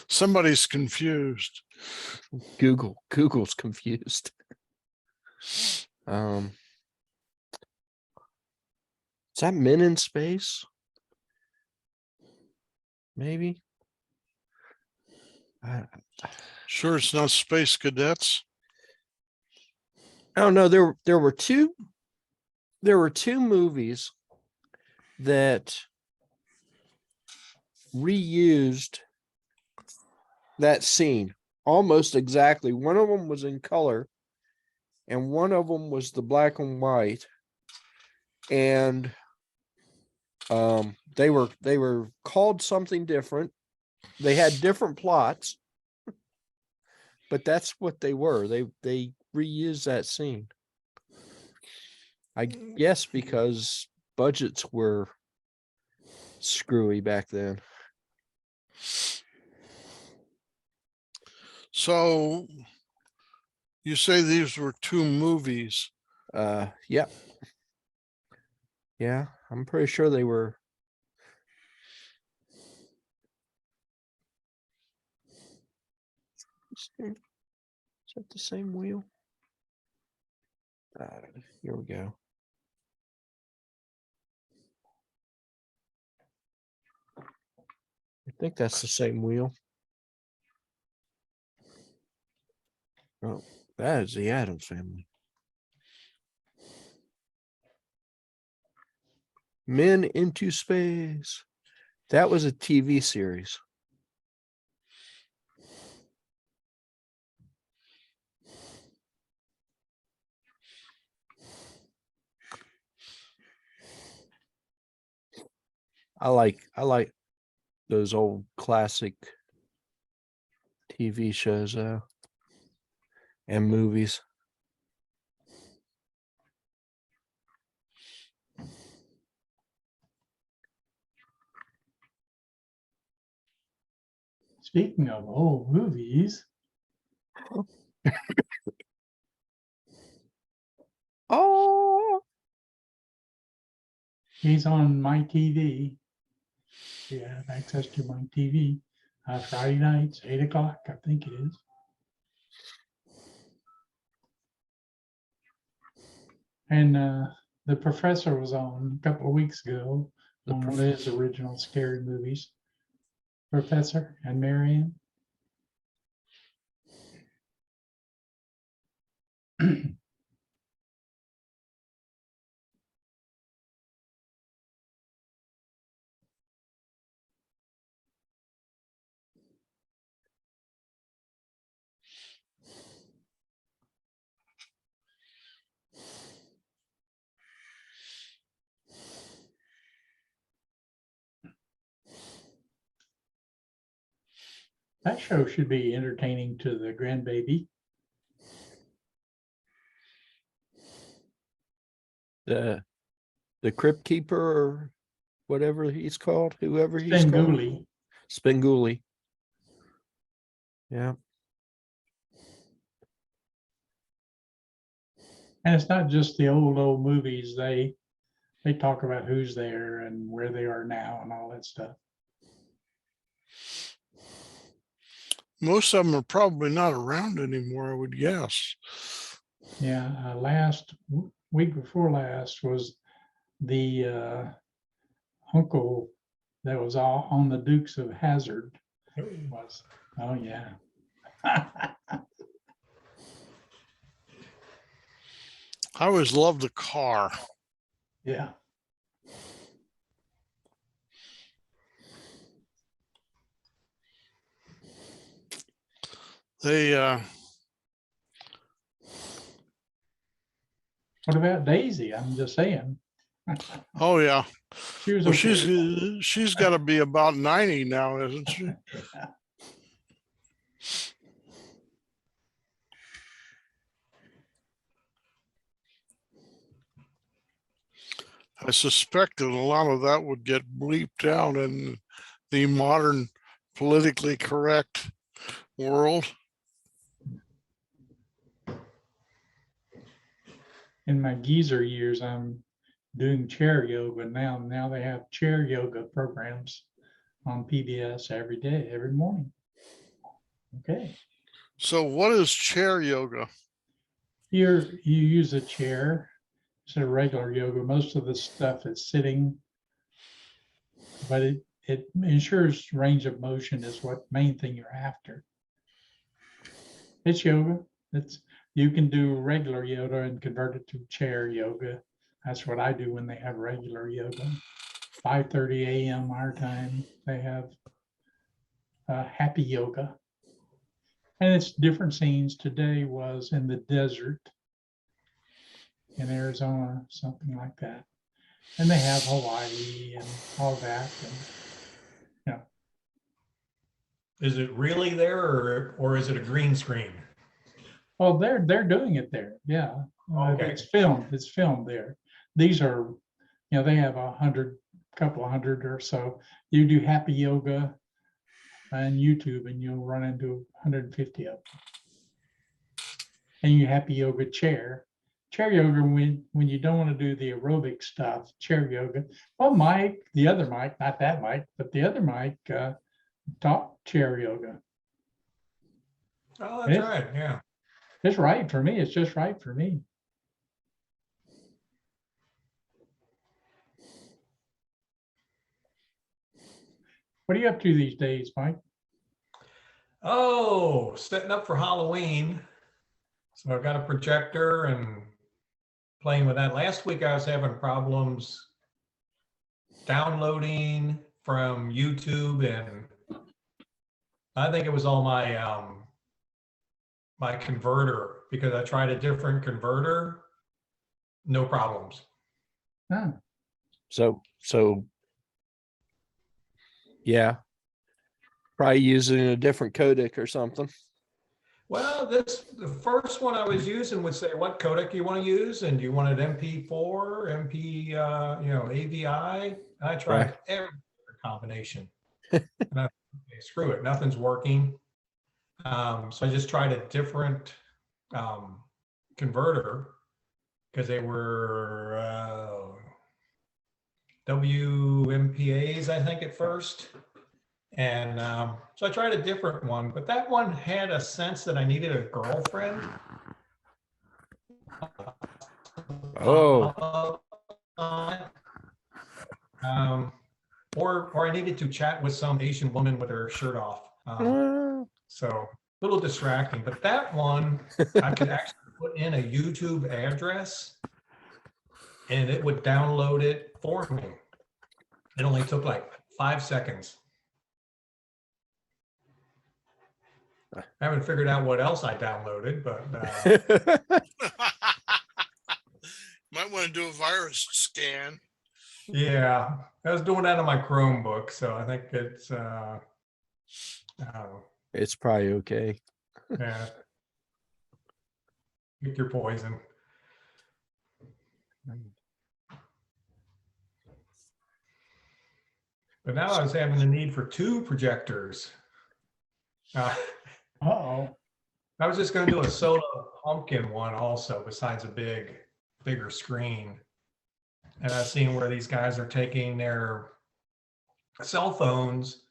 somebody's confused. Google's confused. Is that Men in Space? Maybe. I Sure, it's not Space Cadets. don't know. There were two movies that reused that scene almost exactly. One of them was in color, and one of them was the black and white. And they were called something different. They had different plots, but that's what they were. They reused that scene. I guess because budgets were screwy back then. So you say these were 2 movies. Yeah. Yeah, I'm pretty sure they were. Is that the same wheel? Here we go. think that's the same wheel. Oh, that is the Addams Family. Men into Space. That was a TV series. I like those old classic TV shows and movies. Speaking of old movies, Oh, he's on my TV. You have access to my TV. Friday nights, 8 o'clock, I think it is. And the professor was on a couple of weeks ago on one of his original scary movies. Professor and Marion. That show should be entertaining to the grandbaby. the Crypt Keeper or whatever he's called, whoever he's called. Spenguli. Spenguli. Yeah. And it's not just the old movies. They talk about who's there and where they are now and all that stuff. Most of them are probably not around anymore, I would guess. Yeah, last week before last was the uncle that was all on the Dukes of Hazzard. Was, oh yeah. I always loved the car. Yeah. They What about Daisy? I'm just saying. oh yeah. She was Well, okay. she's got to be about 90 now, isn't she? I suspect that a lot of that would get bleeped out in the modern politically correct world. In my geezer years, I'm doing chair yoga now. Now they have chair yoga programs on PBS every day, every morning. Okay. So what is chair yoga? Here you use a chair instead of regular yoga. Most of the stuff is sitting, but it ensures range of motion is what main thing you're after. It's yoga. You can do regular yoga and convert it to chair yoga. That's what I do when they have regular yoga. 5:30 a.m. our time, they have happy yoga. And it's different scenes. Today was in the desert in Arizona, something like that. And they have Hawaii and all that. And, you know, Is it really there or is it a green screen? well, they're doing it there. Yeah. Okay. It's filmed there. These are, they have 100, couple of hundred or so. You do happy yoga on YouTube and you'll run into 150 of them. And you happy yoga chair yoga when you don't want to do the aerobic stuff, chair yoga. Well, Mike, the other Mike, not that Mike, but the other Mike taught chair yoga. Oh, that's right. Yeah. It's right for me. It's just right for me. What are you up to these days, Mike? Oh, setting up for Halloween. So I've got a projector and playing with that. Last week I was having problems downloading from YouTube, and I think it was all my my converter, because I tried a different converter, no problems. Huh. So yeah, probably using a different codec or something. Well, the first one I was using would say what codec you want to use, and do you want it MP4, MP, AVI? I tried Right. every combination. And I, okay, screw it, nothing's working. So I just tried a different converter, because they were WMPAs, I think, at first. And so I tried a different one, but that one had a sense that I needed a girlfriend. Oh, Or I needed to chat with some Asian woman with her shirt off. So a little distracting, but that one, I could actually put in a YouTube address and it would download it for me. It only took like 5 seconds. I haven't figured out what else I downloaded, but Might want to do a virus scan. yeah, I was doing that on my Chromebook, so I think it's it's probably okay. yeah. Pick your poison. But now I was having the need for 2 projectors. Uh-oh. I was just going to do a solo pumpkin one also, besides a bigger screen. And I've seen where these guys are taking their cell phones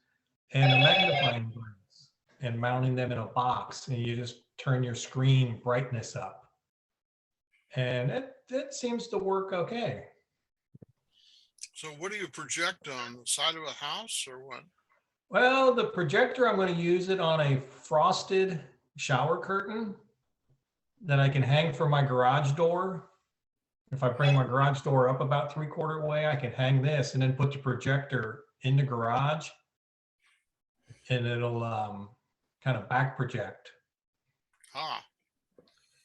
and a magnifying glass and mounting them in a box, and you just turn your screen brightness up. And it seems to work okay. So what do you project on the side of a house or what? Well, the projector, I'm going to use it on a frosted shower curtain that I can hang from my garage door. If I bring my garage door up about 3/4 way, I can hang this and then put the projector in the garage, and it'll kind of back project. Ah,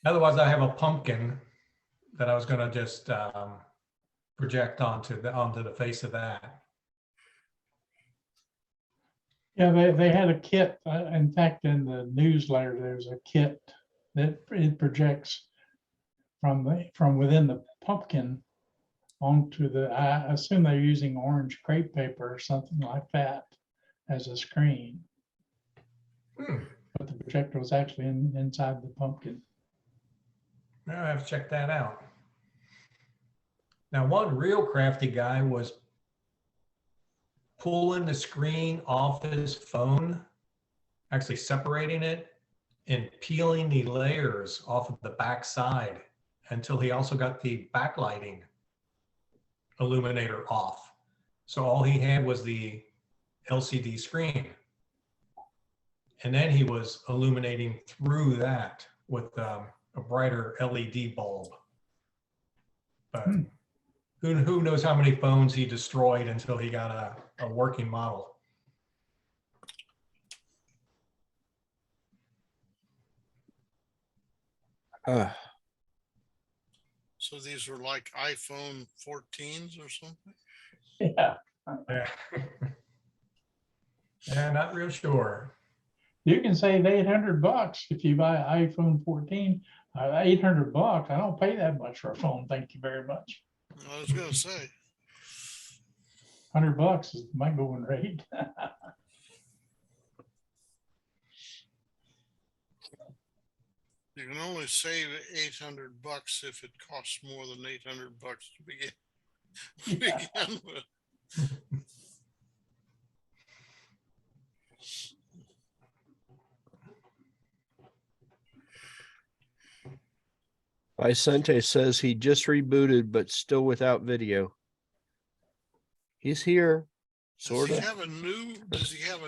Otherwise, I have a pumpkin that I was going to just project onto the face of that. Yeah, they had a kit. In fact, in the newsletter, there's a kit that it projects from within the pumpkin onto the, I assume they're using orange crepe paper or something like that as a screen. But the projector was actually inside the pumpkin. Now I have to check that out. Now, one real crafty guy was pulling the screen off his phone, actually separating it and peeling the layers off of the back side until he also got the backlighting illuminator off. So all he had was the LCD screen. And then he was illuminating through that with a brighter LED bulb. But who knows how many phones he destroyed until he got a working model. so these were like iPhone 14s or something? Yeah. Yeah. Yeah, not real sure. You can save $800 if you buy an iPhone 14. $800. I don't pay that much for a phone. Thank you very much. I was gonna say, $100 is my going rate. you can only save $800 if it costs more than $800 to begin with. Vicente says he just rebooted, but still without video. He's here. Does he Sorta. have a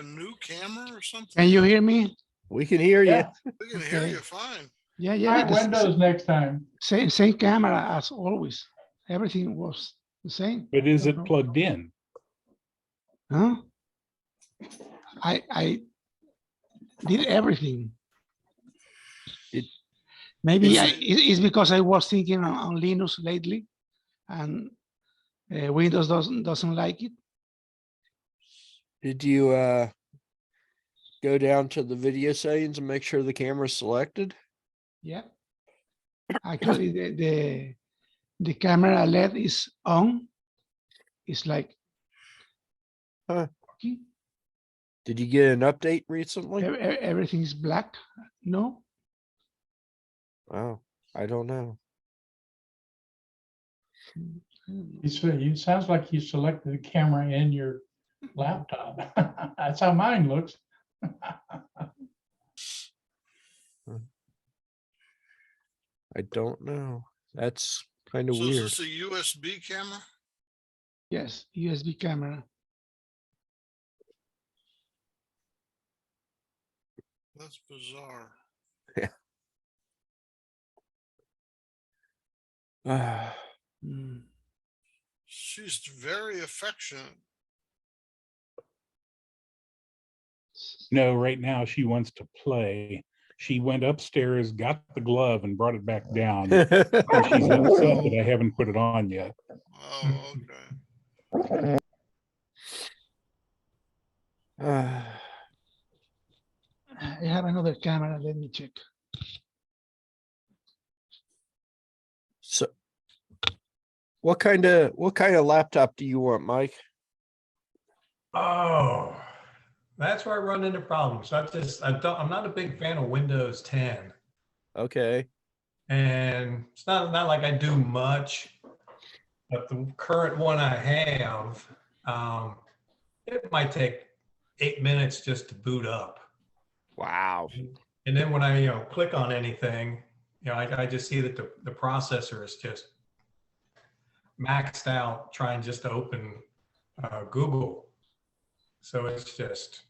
new camera or something? Can you hear me? We can hear you. Yeah, We can hear Okay. you fine. Yeah, try yeah. Windows next time. Same camera as always. Everything was the same. But is No it problem. plugged in? Huh? I did everything. It- Maybe Is it- it's because I was thinking on Linux lately, and Windows doesn't like it. Did you go down to the video settings and make sure the camera's selected? Yeah. Actually, the camera LED is on. It's like, Huh. okay, Did you get an update recently? everything is black. No, Oh, I don't know. You sounds like you selected the camera in your laptop. That's how mine looks. I don't know. That's kind of So is weird. this a USB camera? yes, USB camera. That's bizarre. Ah, Mm. She's very affectionate. No, right now she wants to play. She went upstairs, got the glove and brought it back down. And she's upset that I haven't put it on yet. Oh, okay. ah. I have another camera. Let me check. So what kind of laptop do you want, Mike? Oh, that's where I run into problems. I'm not a big fan of Windows 10. Okay. And it's not like I do much, but the current one I have, it might take 8 minutes just to boot up. Wow. And then when I click on anything, I just see that the processor is just maxed out trying just to open Google. So it's just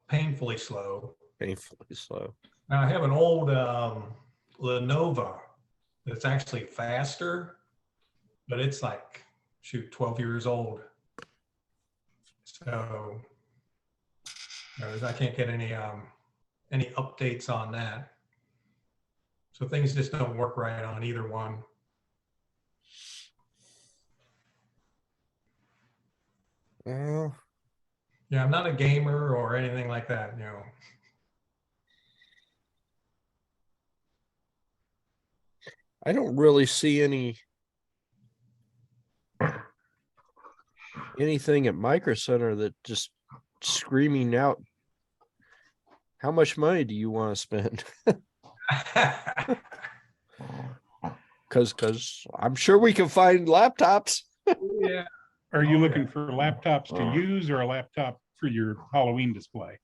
painfully slow. Painfully slow. Now I have an old Lenovo that's actually faster, but it's like, shoot, 12 years old. So I can't get any updates on that. So things just don't work right on either one. Well, Yeah, I'm not a gamer or anything like that, I don't really see anything at Micro Center that just screaming out, how much money do you want to spend? Because I'm sure we can find laptops. Yeah. Are you Oh, looking yeah. for laptops to use or a laptop for your Halloween display?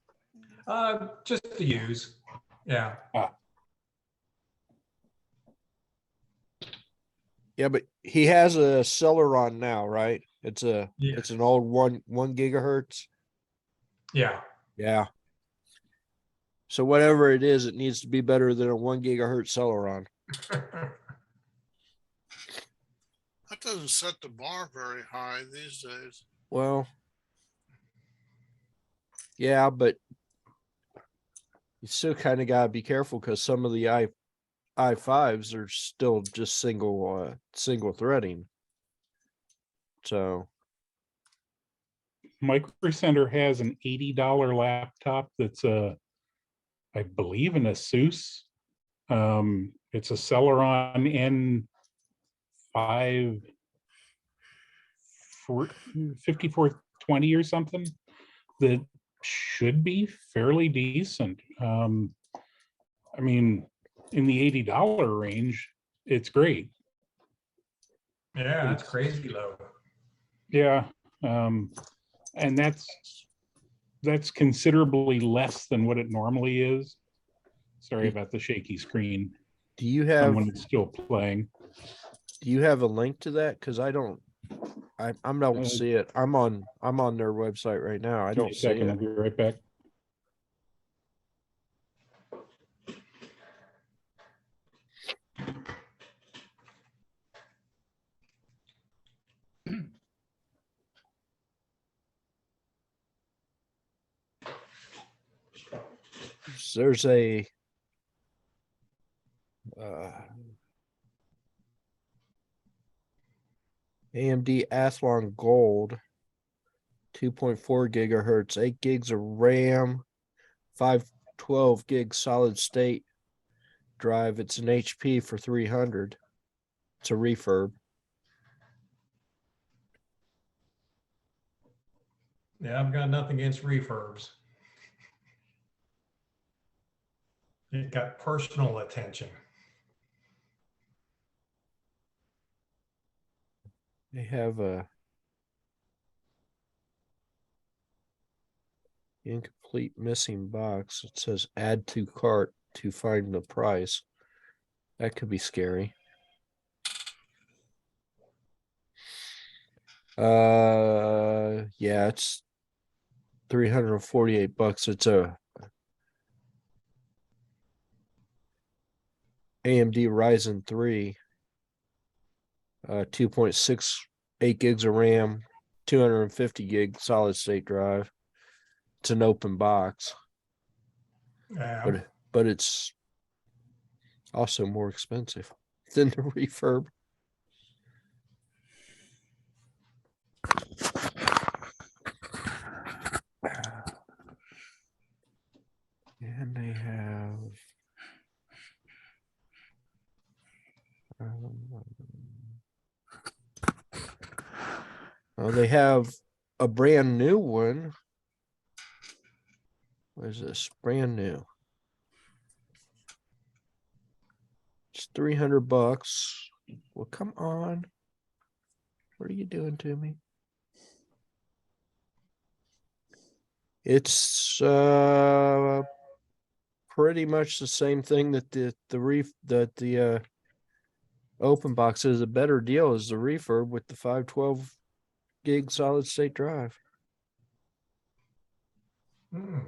Just to use. Yeah. Yeah, but he has a Celeron now, right? It's an old one gigahertz. Yeah. Yeah. So whatever it is, it needs to be better than a 1 gigahertz Celeron. That doesn't set the bar very high these days. Well, yeah, but you still kind of gotta be careful because some of the i5s are still just single threading. So Micro Center has an $80 laptop that's I believe an Asus. It's a Celeron N5 5420 or something that should be fairly decent. I mean, in the $80 range, it's great. Yeah, that's crazy low. Yeah. And that's considerably less than what it normally is. Sorry about the shaky screen. do you have Someone is still playing. a link to that? Because I don't I'm not to see it. I'm on their website right now. I Give me don't a see second, I'll it. be right back. There's a AMD Athlon Gold, 2.4 gigahertz, 8 gigs of RAM, 512 gig solid state drive. It's an HP for 300. It's a refurb. Yeah, I've got nothing against refurbs. It got personal attention. They have a incomplete missing box. It says add to cart to find the price. That could be scary. Yeah, it's $348. It's a AMD Ryzen 3, 2.68 gigs of RAM, 250 gig solid state drive. It's an open box, Yeah. but it's also more expensive than the refurb. And they have they have a brand new one. What is this? Brand new. It's $300. Well, come on. What are you doing to me? It's pretty much the same thing that the open box is. A better deal is the refurb with the 512 gig solid state drive.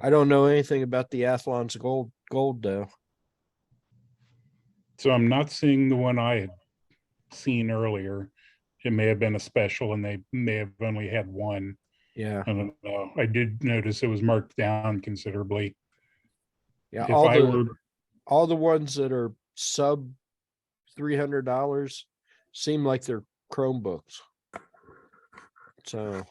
I don't know anything about the Athlon's gold though. So I'm not seeing the one I had seen earlier. It may have been a special and they may have only had one. Yeah. I don't know. I did notice it was marked down considerably. Yeah. If I were, all the ones that are sub $300 seem like they're Chromebooks. So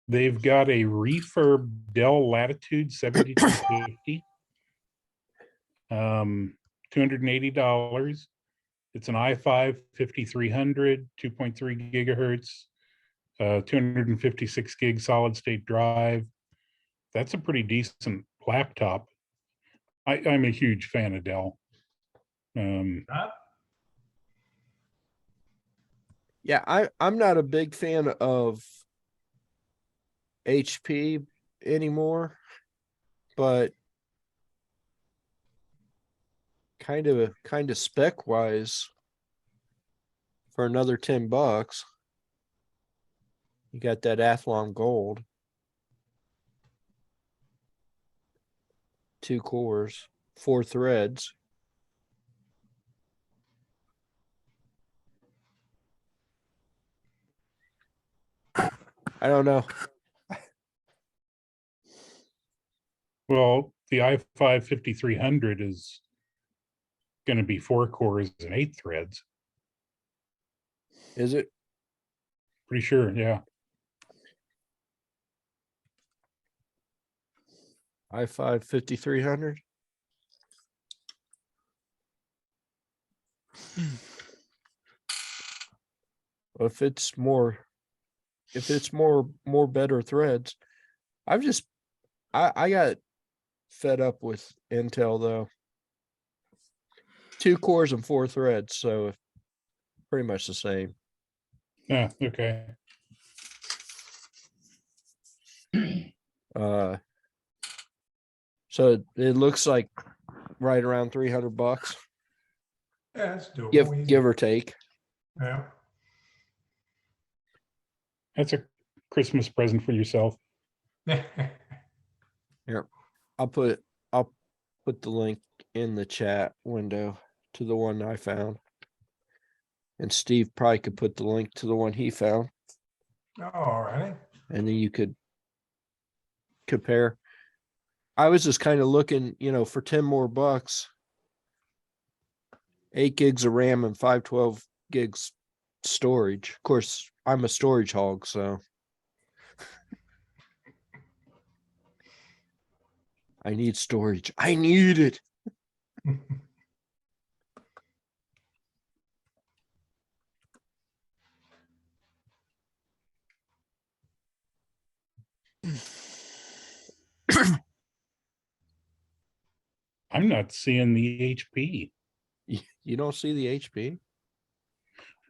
they've got a refurb Dell Latitude 7250. $280. It's an i5 5300, 2.3 gigahertz, 256 gig solid state drive. That's a pretty decent laptop. I'm a huge fan of Dell. yeah, I'm not a big fan of HP anymore, but kind of spec wise, for another $10, you got that Athlon Gold, 2 cores, 4 threads. I don't know. Well, the i5 5300 is going to be 4 cores and 8 threads. Is it? Pretty sure, yeah. i5 5300. If it's more better threads, I got fed up with Intel though. 2 cores and 4 threads, so pretty much the same. Yeah, okay. So it looks like right around $300. Yeah, it's doable. Give or take. Yeah. That's a Christmas present for yourself. I'll put the link in the chat window to the one I found. And Steve probably could put the link to the one he found, All right. and then you could compare. I was just kind of looking, for 10 more bucks, 8 gigs of RAM and 512 gigs storage. Of course, I'm a storage hog, so I need storage. I need it. I'm not seeing the HP. You don't see the HP?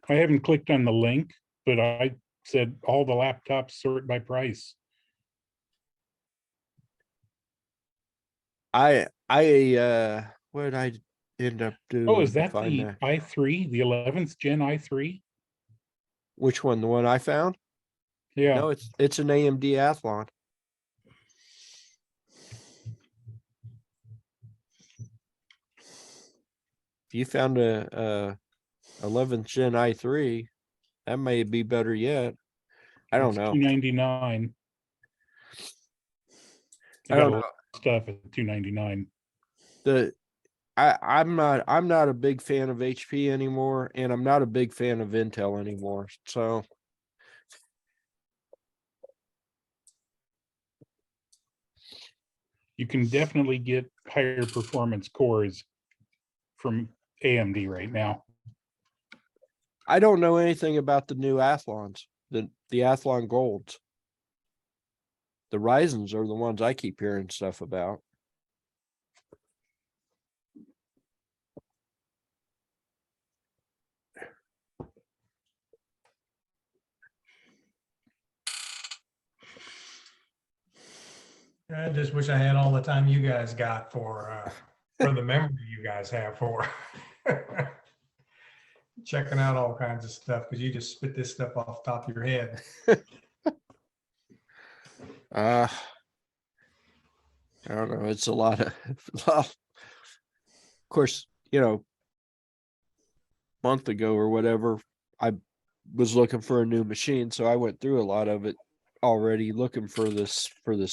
I haven't clicked on the link, but I said all the laptops sort by price. What did I end up doing? Oh, is to that find the that? i3, the 11th gen i3? Which one? The one I found? Yeah. No, it's an AMD Athlon. If you found a 11th gen i3, that may be better yet. I don't know. $299. I I got don't a know. lot of stuff at $299. I'm not a big fan of HP anymore, and I'm not a big fan of Intel anymore. So You can definitely get higher performance cores from AMD right now. I don't know anything about the new Athlons, the Athlon Golds. The Ryzens are the ones I keep hearing stuff about. I just wish I had all the time you guys got for the memory you guys have for checking out all kinds of stuff, because you just spit this stuff off the top of your head. I don't know. It's a lot of, of course, month ago or whatever, I was looking for a new machine, so I went through a lot of it already looking for this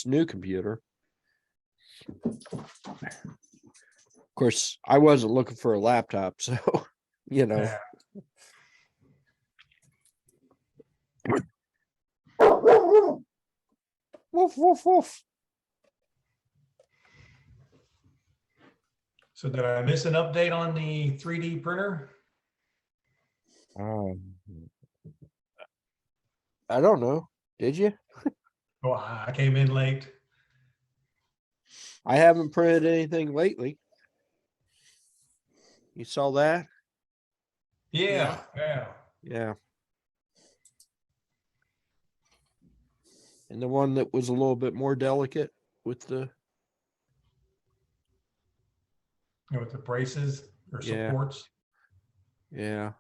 new computer. Of course, I wasn't looking for a laptop, so Yeah. Woof, woof, woof. So did I miss an update on the 3D printer? I don't know. Did you? Oh, I came in late. I haven't printed anything lately. You saw that? Yeah. Yeah. And the one that was a little bit more delicate with the With the braces or Yeah. supports. Yeah.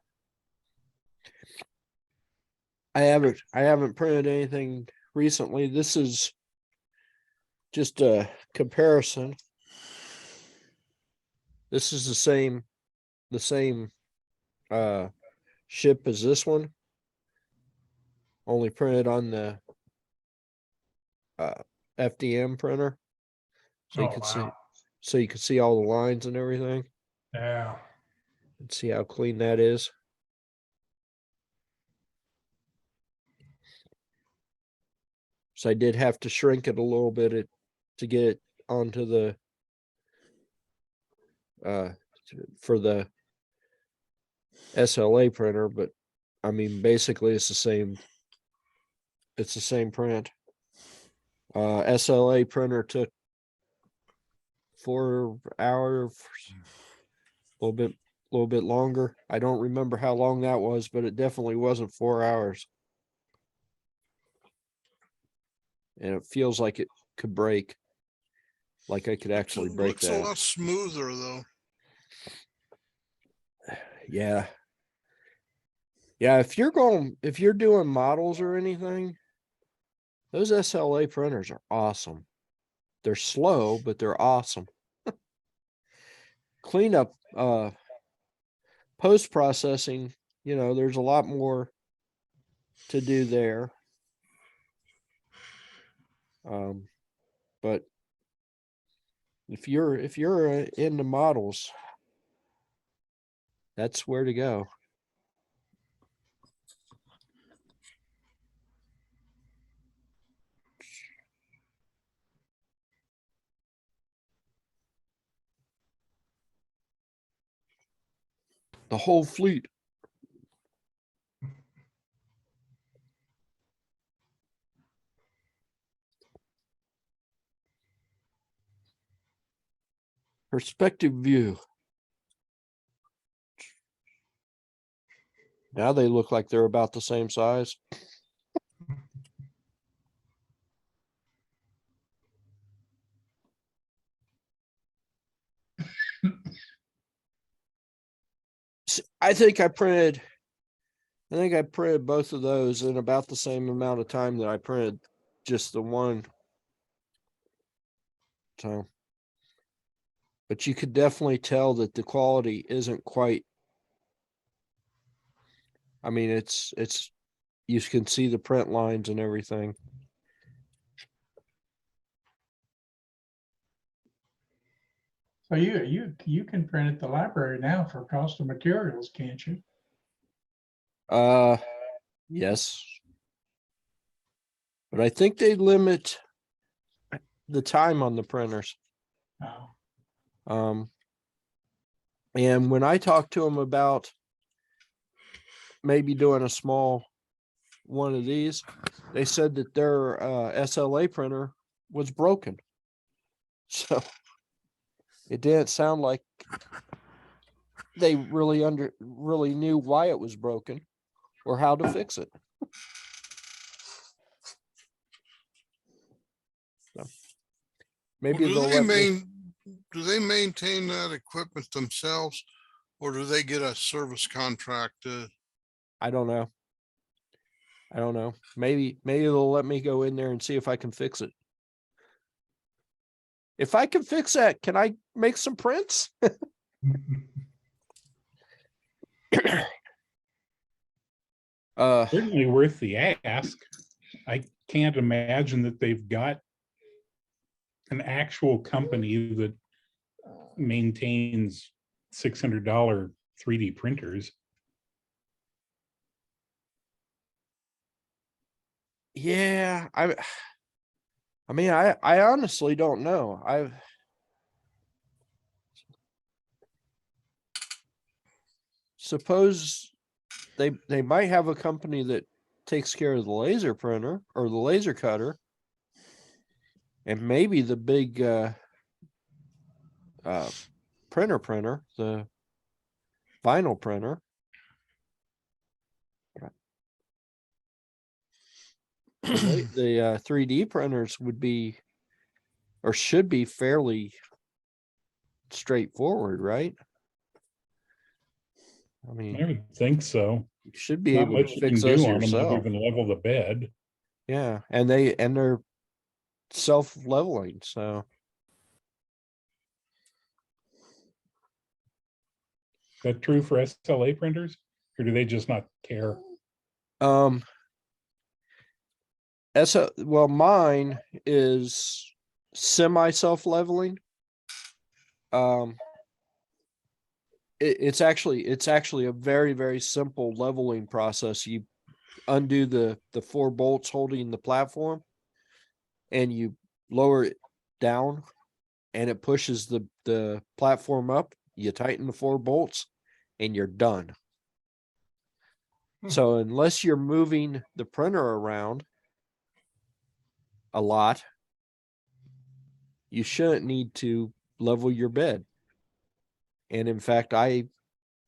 I haven't printed anything recently. This is just a comparison. This is the same ship as this one, only printed on the FDM printer. So you Oh, can wow. see all the lines and everything, Yeah. and see how clean that is. So I did have to shrink it a little bit to get it onto the for the SLA printer, but I mean basically it's the same print. SLA printer took 4 hours, a little bit longer. I don't remember how long that was, but it definitely wasn't 4 hours. And it feels like it could break. Like I could actually break Looks a that. lot smoother though. Yeah. Yeah, if you're doing models or anything, those SLA printers are awesome. They're slow, but they're awesome. Cleanup, post-processing, there's a lot more to do there. But if you're into models, that's where to go. The whole fleet. Perspective view. Now they look like they're about the same size. I think I printed both of those in about the same amount of time that I printed just the one. So, but you could definitely tell that the quality isn't quite. I mean, it's you can see the print lines and everything. So you can print at the library now for cost of materials, can't you? Yes. But I think they limit the time on the printers. Oh, And when I talked to them about maybe doing a small one of these, they said that their SLA printer was broken. So it didn't sound like they really knew why it was broken or how to fix it. So maybe Well, they'll let me. do they maintain that equipment themselves, or do they get a service contract? I don't know. Maybe they'll let me go in there and see if I can fix it. If I can fix that, can I make some prints? Certainly worth the ask. I can't imagine that they've got an actual company that maintains $600 3D printers. Yeah, I mean, I honestly don't know. Suppose they might have a company that takes care of the laser printer or the laser cutter, and maybe the big printer, the vinyl printer. The 3D printers would be or should be fairly straightforward, right? I I mean, don't think so. you should be Not able much to you fix can those do on them other yourself. than level the bed. Yeah, and they're self-leveling, so Is that true for SLA printers, or do they just not care? well, mine is semi self-leveling. It's actually a very, very simple leveling process. You undo the 4 bolts holding the platform and you lower it down and it pushes the platform up. You tighten the 4 bolts and you're done. So unless you're moving the printer around a lot, you shouldn't need to level your bed. And in fact, I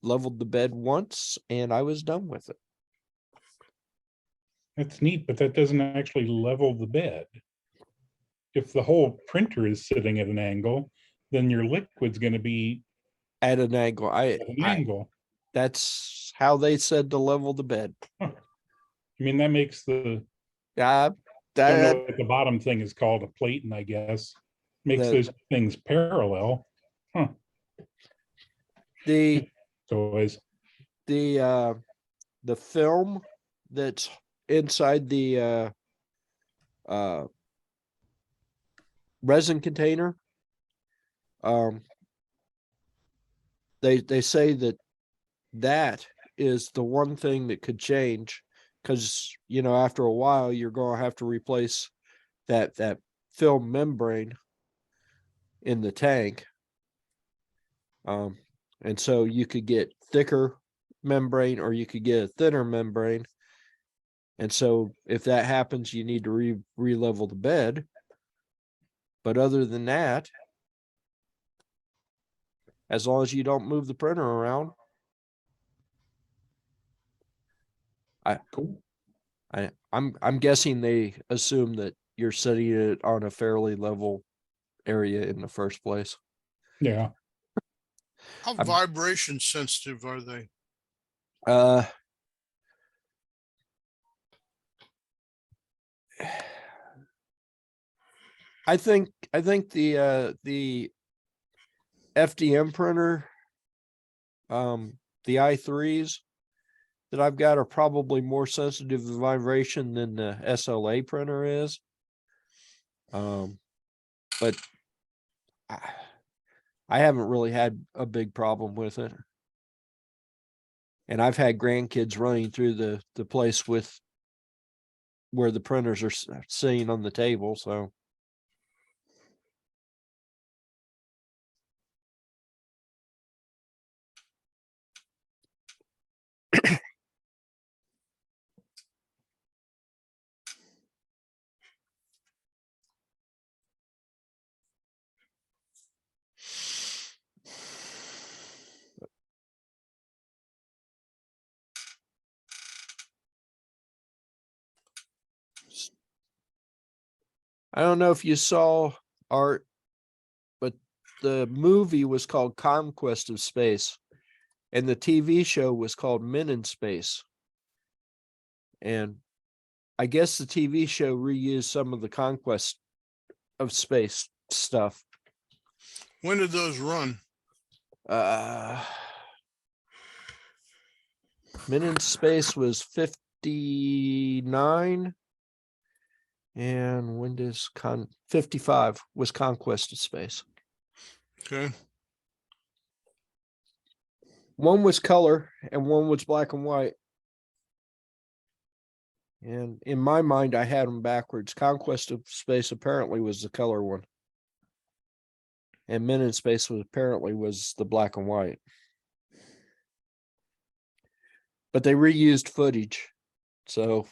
leveled the bed once and I was done with it. That's neat, but that doesn't actually level the bed. If the whole printer is sitting at an angle, then your liquid's going to be At an angle. at an angle. That's how they said to level the bed. I mean, that makes the, Yeah, don't know that, what the bottom thing is called, a platen, I guess. Makes The- those things parallel. Huh. the So is, the film that's inside the resin container. They say that is the one thing that could change, because after a while you're going to have to replace that film membrane in the tank. And so you could get thicker membrane or you could get a thinner membrane. And so if that happens, you need to re-level the bed. But other than that, as long as you don't move the printer around, cool. I'm guessing they assume that you're setting it on a fairly level area in the first place. Yeah. How I'm- vibration sensitive are they? I think the FDM printer, the i3s that I've got are probably more sensitive to vibration than the SLA printer is. But I haven't really had a big problem with it. And I've had grandkids running through the place with where the printers are sitting on the table. So I don't know if you saw Art, but the movie was called Conquest of Space, and the TV show was called Men in Space. And I guess the TV show reused some of the Conquest of Space stuff. When did those run? Men in Space was 59. And when does 55 was Conquest of Space. Okay. One was color and one was black and white. And in my mind, I had them backwards. Conquest of Space apparently was the color one. And Men in Space was the black and white. But they reused footage. So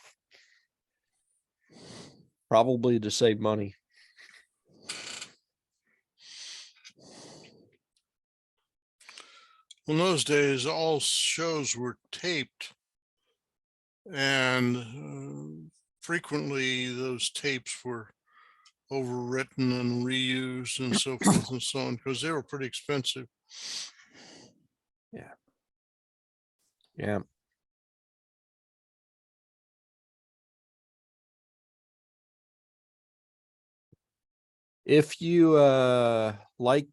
probably to save money. Well, in those days, all shows were taped. And frequently those tapes were overwritten and reused and so forth and so on, because they were pretty expensive. Yeah. If you like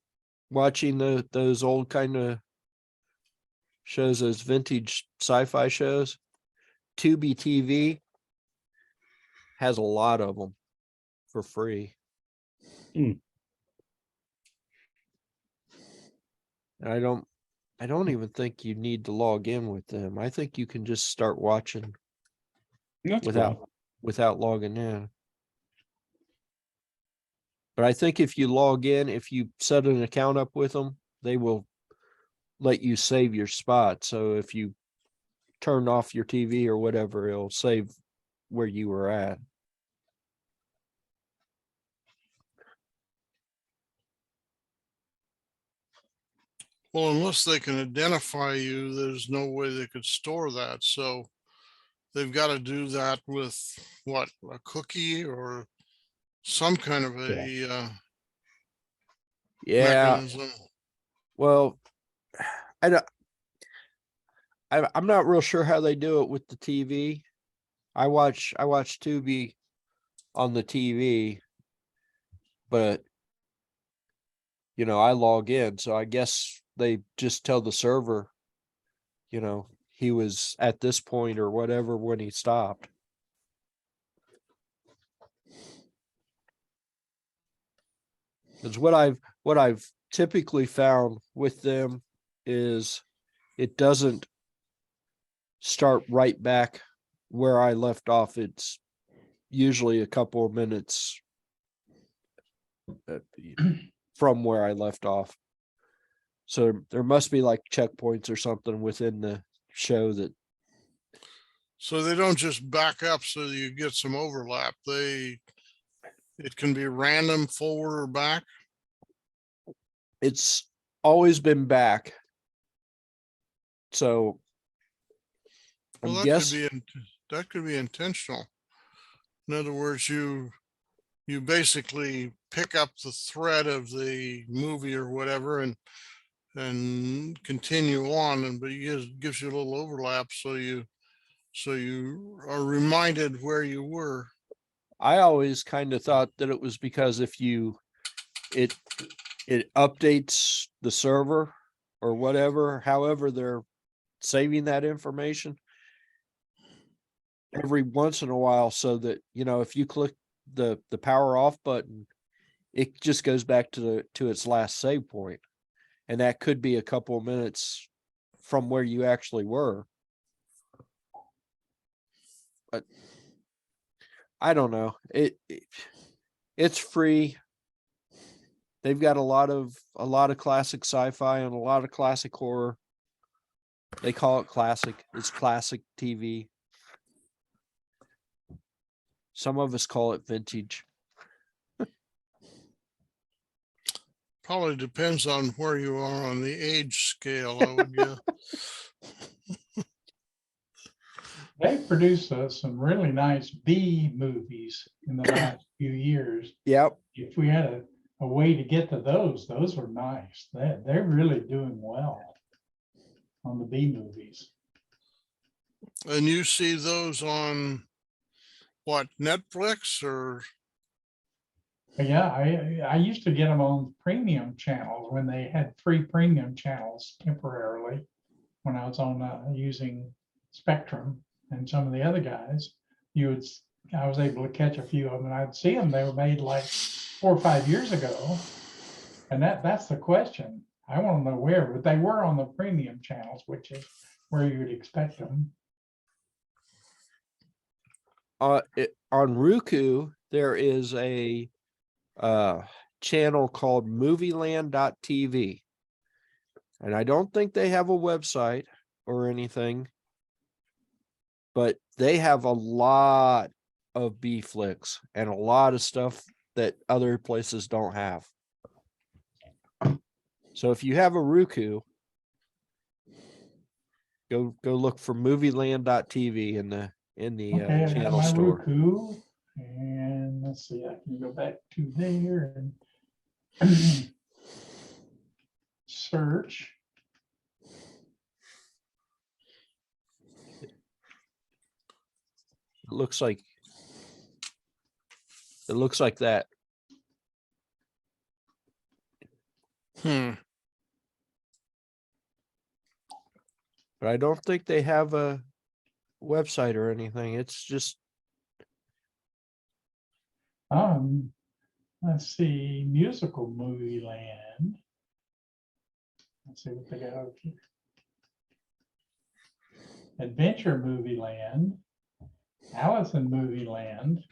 watching those old kind of shows, those vintage sci-fi shows, Tubi TV has a lot of them for free. Mm. And I don't even think you need to log in with them. I think you can just start watching That's without cool. logging in. But I think if you log in, if you set an account up with them, they will let you save your spot. So if you turn off your TV or whatever, it'll save where you were at. Well, unless they can identify you, there's no way they could store that. So they've got to do that with what, a cookie or some kind of a Yeah. mechanism. Well, I I'm not real sure how they do it with the TV. I watch Tubi on the TV, but you know, I log in, so I guess they just tell the server, you know, he was at this point or whatever when he stopped. Because what I've typically found with them is it doesn't start right back where I left off. It's usually a couple of minutes from where I left off. So there must be like checkpoints or something within the show that. So they don't just back up so you get some overlap. It can be random forward or back. It's always been back. So Well, I guess that could be intentional. In other words, you basically pick up the thread of the movie or whatever and continue on, and but it gives you a little overlap so you are reminded where you were. I always kind of thought that it was because if it updates the server or whatever, however they're saving that information every once in a while, so that, you know, if you click the power off button, it just goes back to its last save point. And that could be a couple of minutes from where you actually were. But I don't know. It's free. They've got a lot of classic sci-fi and a lot of classic horror. They call it classic. It's classic TV. Some of us call it vintage. Probably depends on where you are on the age scale, I would guess. They produced some really nice B movies in the last few years. Yep. If we had a way to get to those were nice. They're really doing well on the B movies. And you see those on what, Netflix or? Yeah, I used to get them on premium channels when they had free premium channels temporarily when I was on using Spectrum, and some of the other guys, I was able to catch a few of them, and I'd see them. They were made like 4 or 5 years ago, and that's the question. I want to know where, but they were on the premium channels, which is where you would expect them. On Roku, there is a channel called movieland.tv. And I don't think they have a website or anything, but they have a lot of B flicks and a lot of stuff that other places don't have. So if you have a Roku, go look for movieland.tv in the Okay, I got channel my store. Roku, and let's see, I can go back to there and search. It looks like that. But I don't think they have a website or anything. It's just Let's see, musical movie land. Let's see what they got over here. Adventure movie land. Allison movie land.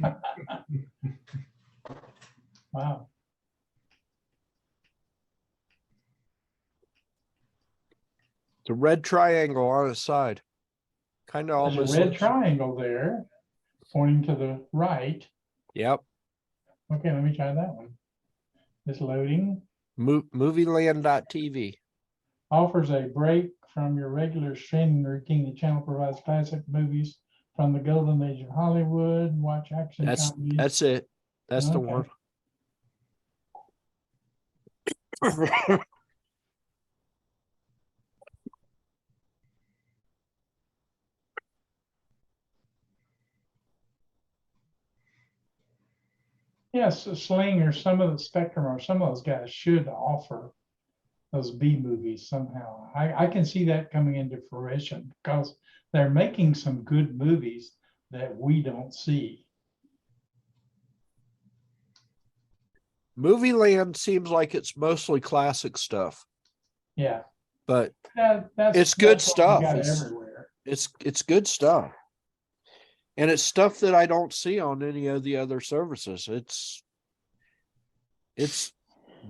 Wow. the red triangle on its side. Kind of There's almost a red looks- triangle there pointing to the right. Yep. Okay, let me try that one. It's loading. Movieland.tv. Offers a break from your regular streaming routine. The channel provides classic movies from the golden age of Hollywood. Watch action comedies. That's it. That's the Okay. one. Yes, Sling or some of the Spectrum or some of those guys should offer those B movies somehow. I can see that coming into fruition because they're making some good movies that we don't see. Movie Land seems like it's mostly classic stuff, Yeah, but that's it's good that's what we stuff. got It's everywhere. it's good stuff. And it's stuff that I don't see on any of the other services. It's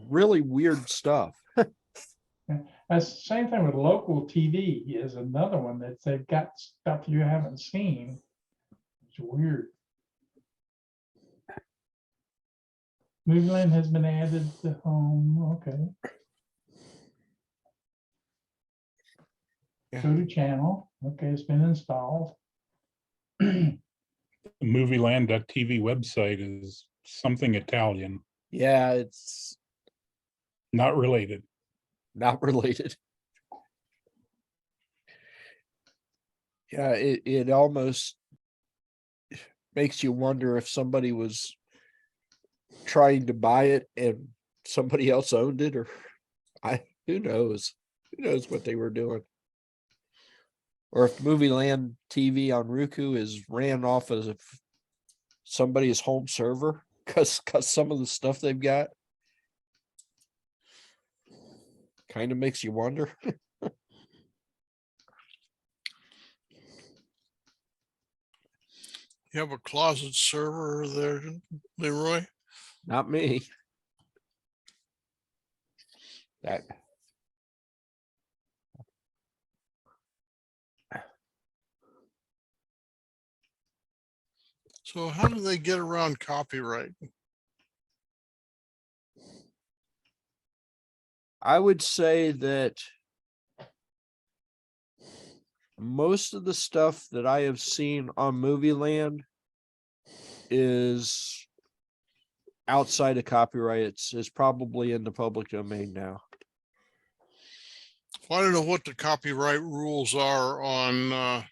really weird stuff. That's the same thing with local TV is another one that they've got stuff you haven't seen. It's weird. Movieland has been added to home. Okay. Yeah. Go to channel. Okay, it's been installed. The movieland.tv website is something Italian, Yeah, it's not related. not related. Yeah, it almost makes you wonder if somebody was trying to buy it and somebody else owned it, or who knows? Who knows what they were doing? Or if Movie Land TV on Roku is ran off of somebody's home server, because some of the stuff they've got kind of makes you wonder. You have a closet server there, Leroy? Not me. That So how do they get around copyright? I would say that most of the stuff that I have seen on Movie Land is outside of copyright. It's probably in the public domain now. Well, I don't know what the copyright rules are on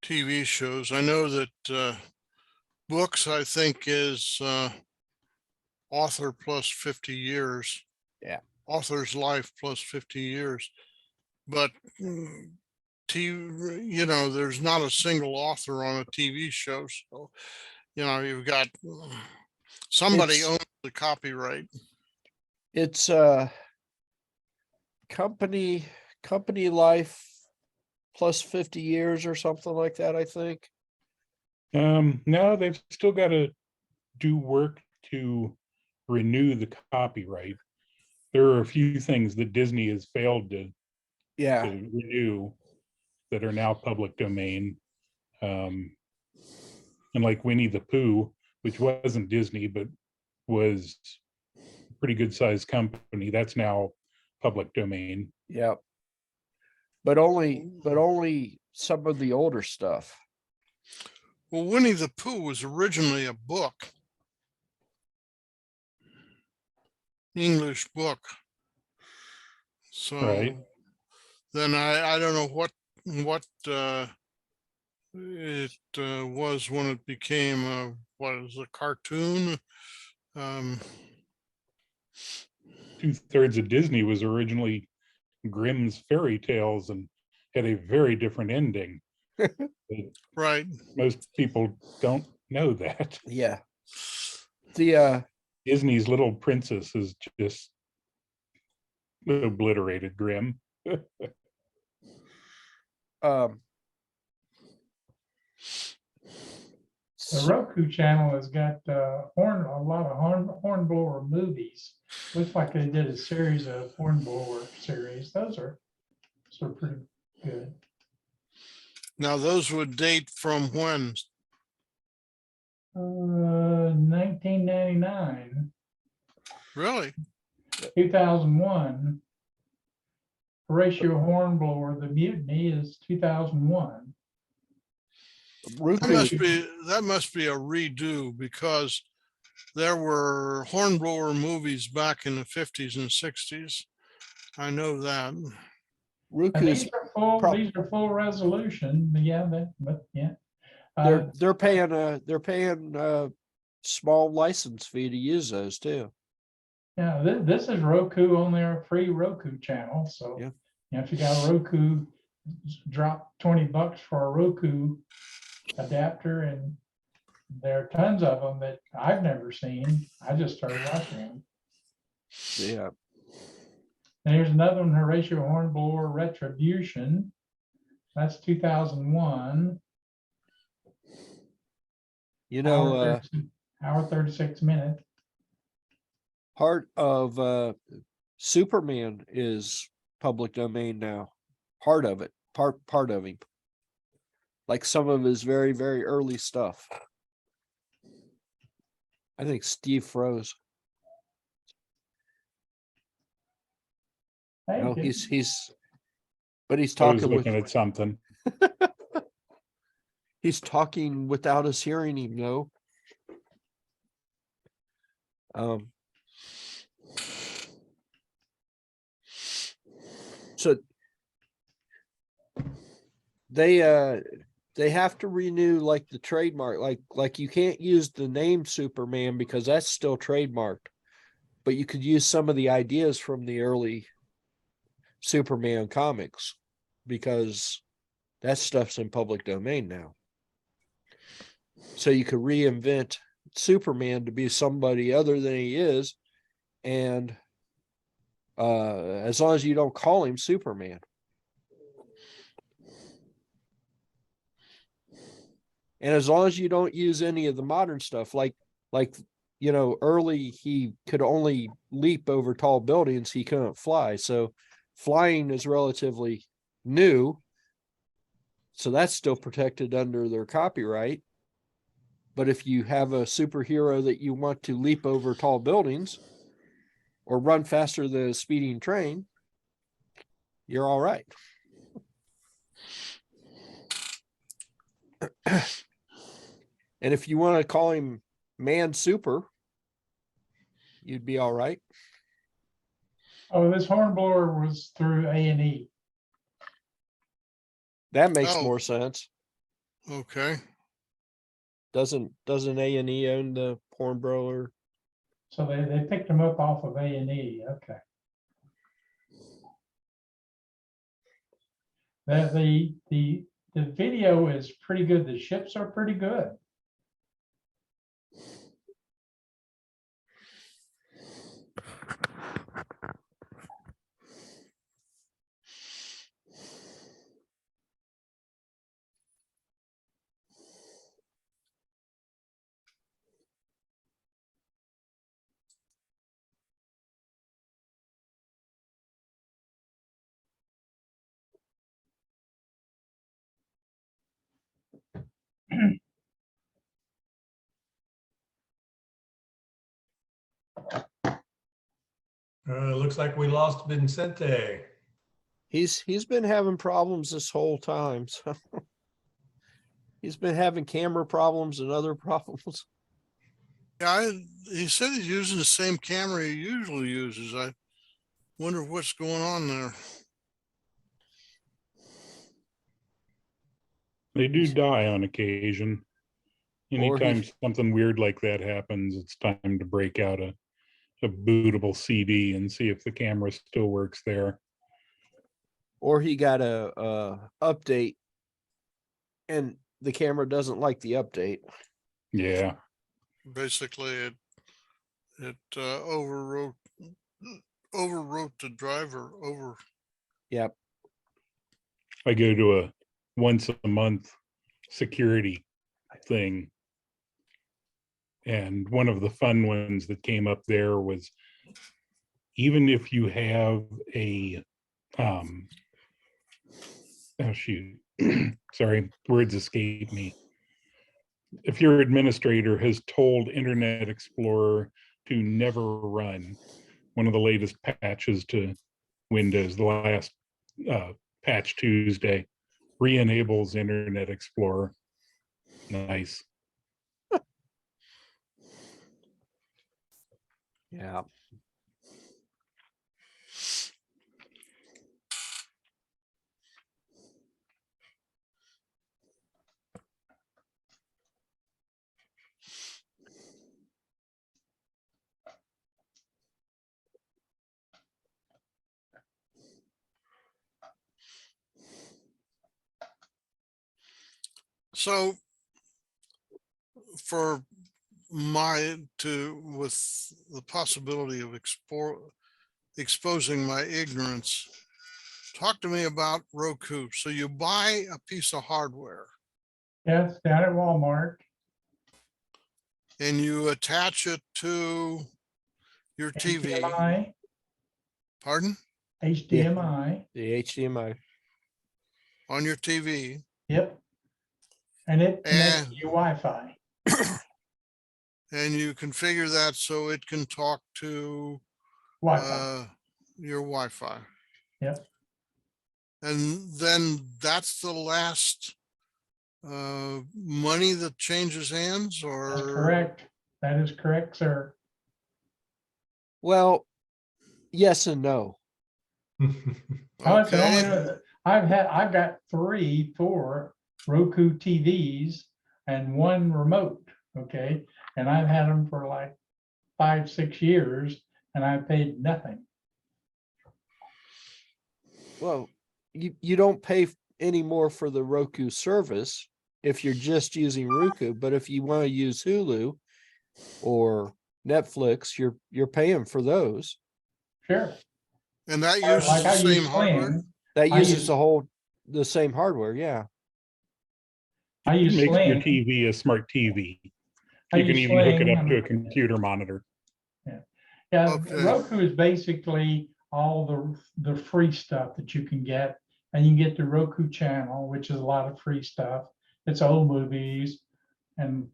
TV shows. I know that books, I think, is author plus 50 years. Yeah. Author's life plus 50 years. But there's not a single author on a TV show. So, you've got somebody It's- owns the copyright. It's company life plus 50 years or something like that, I think. No, they've still got to do work to renew the copyright. There are a few things that Disney has failed to Yeah. renew that are now public domain. And like Winnie the Pooh, which wasn't Disney, but was a pretty good sized company, that's now public domain. Yep. But only some of the older stuff. Well, Winnie the Pooh was originally a book. English book. So Right. then I don't know what it was when it became a cartoon. 2/3 of Disney was originally Grimm's fairy tales and had a very different ending. Right. Most people don't know that. Yeah. The Disney's Little Princess is just obliterated Grimm. The Roku channel has got a lot of hornblower movies. Looks like they did a series of hornblower series. Those are pretty good. Now those would date from when? 1999, Really? 2001. Horatio Hornblower, The Mutiny is 2001. Roku, That must be a redo, because there were hornblower movies back in the 50s and 60s. I know that. And Roku's these are full resolution. Yeah, but yeah. they're paying small license fee to use those too. Yeah, this is Roku on their free Roku channel, so. Yeah. You know, if you got a Roku, drop $20 for a Roku adapter, and there are tons of them that I've never seen. I just started watching them. Yeah. And here's another one, Horatio Hornblower Retribution. That's 2001. You know, Hour 36 minutes. part of Superman is public domain now. Part of it, part of him. Like some of his very, very early stuff. I think Steve froze. Hey, No, kid. but he's I was talking looking with, at something. he's talking without us hearing him, no. So they have to renew like the trademark, like you can't use the name Superman because that's still trademarked, but you could use some of the ideas from the early Superman comics because that stuff's in public domain now. So you could reinvent Superman to be somebody other than he is, and as long as you don't call him Superman. And as long as you don't use any of the modern stuff, like you know, early he could only leap over tall buildings, he couldn't fly. So flying is relatively new. So that's still protected under their copyright. But if you have a superhero that you want to leap over tall buildings or run faster than a speeding train, you're all right. And if you want to call him Man Super, you'd be all right. Oh, this Hornblower was through A&E. That makes Oh. more sense. Okay. Doesn't A&E own the Hornblower? So they picked them up off of A&E. Okay. The video is pretty good. The ships are pretty good. Looks like we lost Vincente. He's been having problems this whole time. So he's been having camera problems and other problems. Yeah, he said he's using the same camera he usually uses. I wonder what's going on there. They do die on occasion. Or Anytime he- something weird like that happens, it's time to break out a bootable CD and see if the camera still works there. Or he got a update and the camera doesn't like the update. Yeah. Basically, it overwrote the driver over. Yep. I go to a once a month security thing. And one of the fun ones that came up there was even if you have a oh shoot, sorry, words escape me. If your administrator has told Internet Explorer to never run one of the latest patches to Windows, the last patch Tuesday, re-enables Internet Explorer. Nice. Yeah. So for with the possibility of exposing my ignorance, talk to me about Roku. So you buy a piece of hardware Yes, down at Walmart, and you attach it to your TV. HDMI, Pardon? HDMI, The HDMI. On your TV. yep. And it connects And to your Wi-Fi. and you configure that so it can talk to Wi-Fi, your Wi-Fi. yep, And then that's the last money that changes hands, or? that's correct. That is correct, sir. Well, yes and no. Oh, it's the only, Okay, I've got 4 Roku TVs and 1 remote, okay? And I've had them for like 5, 6 years and I paid nothing. Well, you don't pay any more for the Roku service if you're just using Roku, but if you want to use Hulu or Netflix, you're paying for those. Sure. and that uses Like the I same use hardware? Sling, That I uses use- the same hardware, yeah. I It use makes your Sling. TV a smart TV. I You can use even hook it Sling, up to a computer monitor. Yeah, Okay. Roku is basically all the free stuff that you can get. And you can get the Roku channel, which is a lot of free stuff. It's old movies. And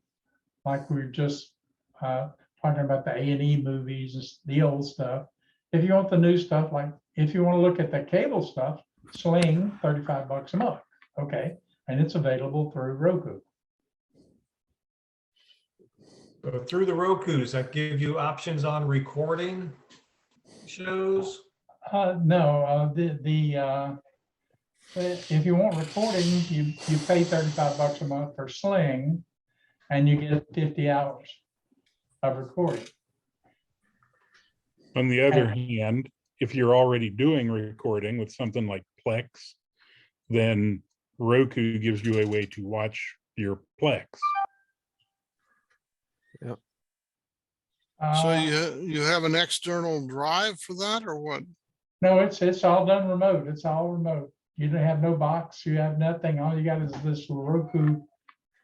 like we were just talking about the A&E movies, the old stuff. If you want the new stuff, like if you want to look at the cable stuff, Sling, $35 a month. Okay. And it's available through Roku. So through the Rokus, that give you options on recording shows? No, if you want recording, you pay $35 a month for Sling, and you get 50 hours of recording. On the other hand, if you're already doing recording with something like Plex, then Roku gives you a way to watch your Plex. So Uh, you have an external drive for that, or what? no, it's all done remote. It's all remote. You don't have no box. You have nothing. All you got is this Roku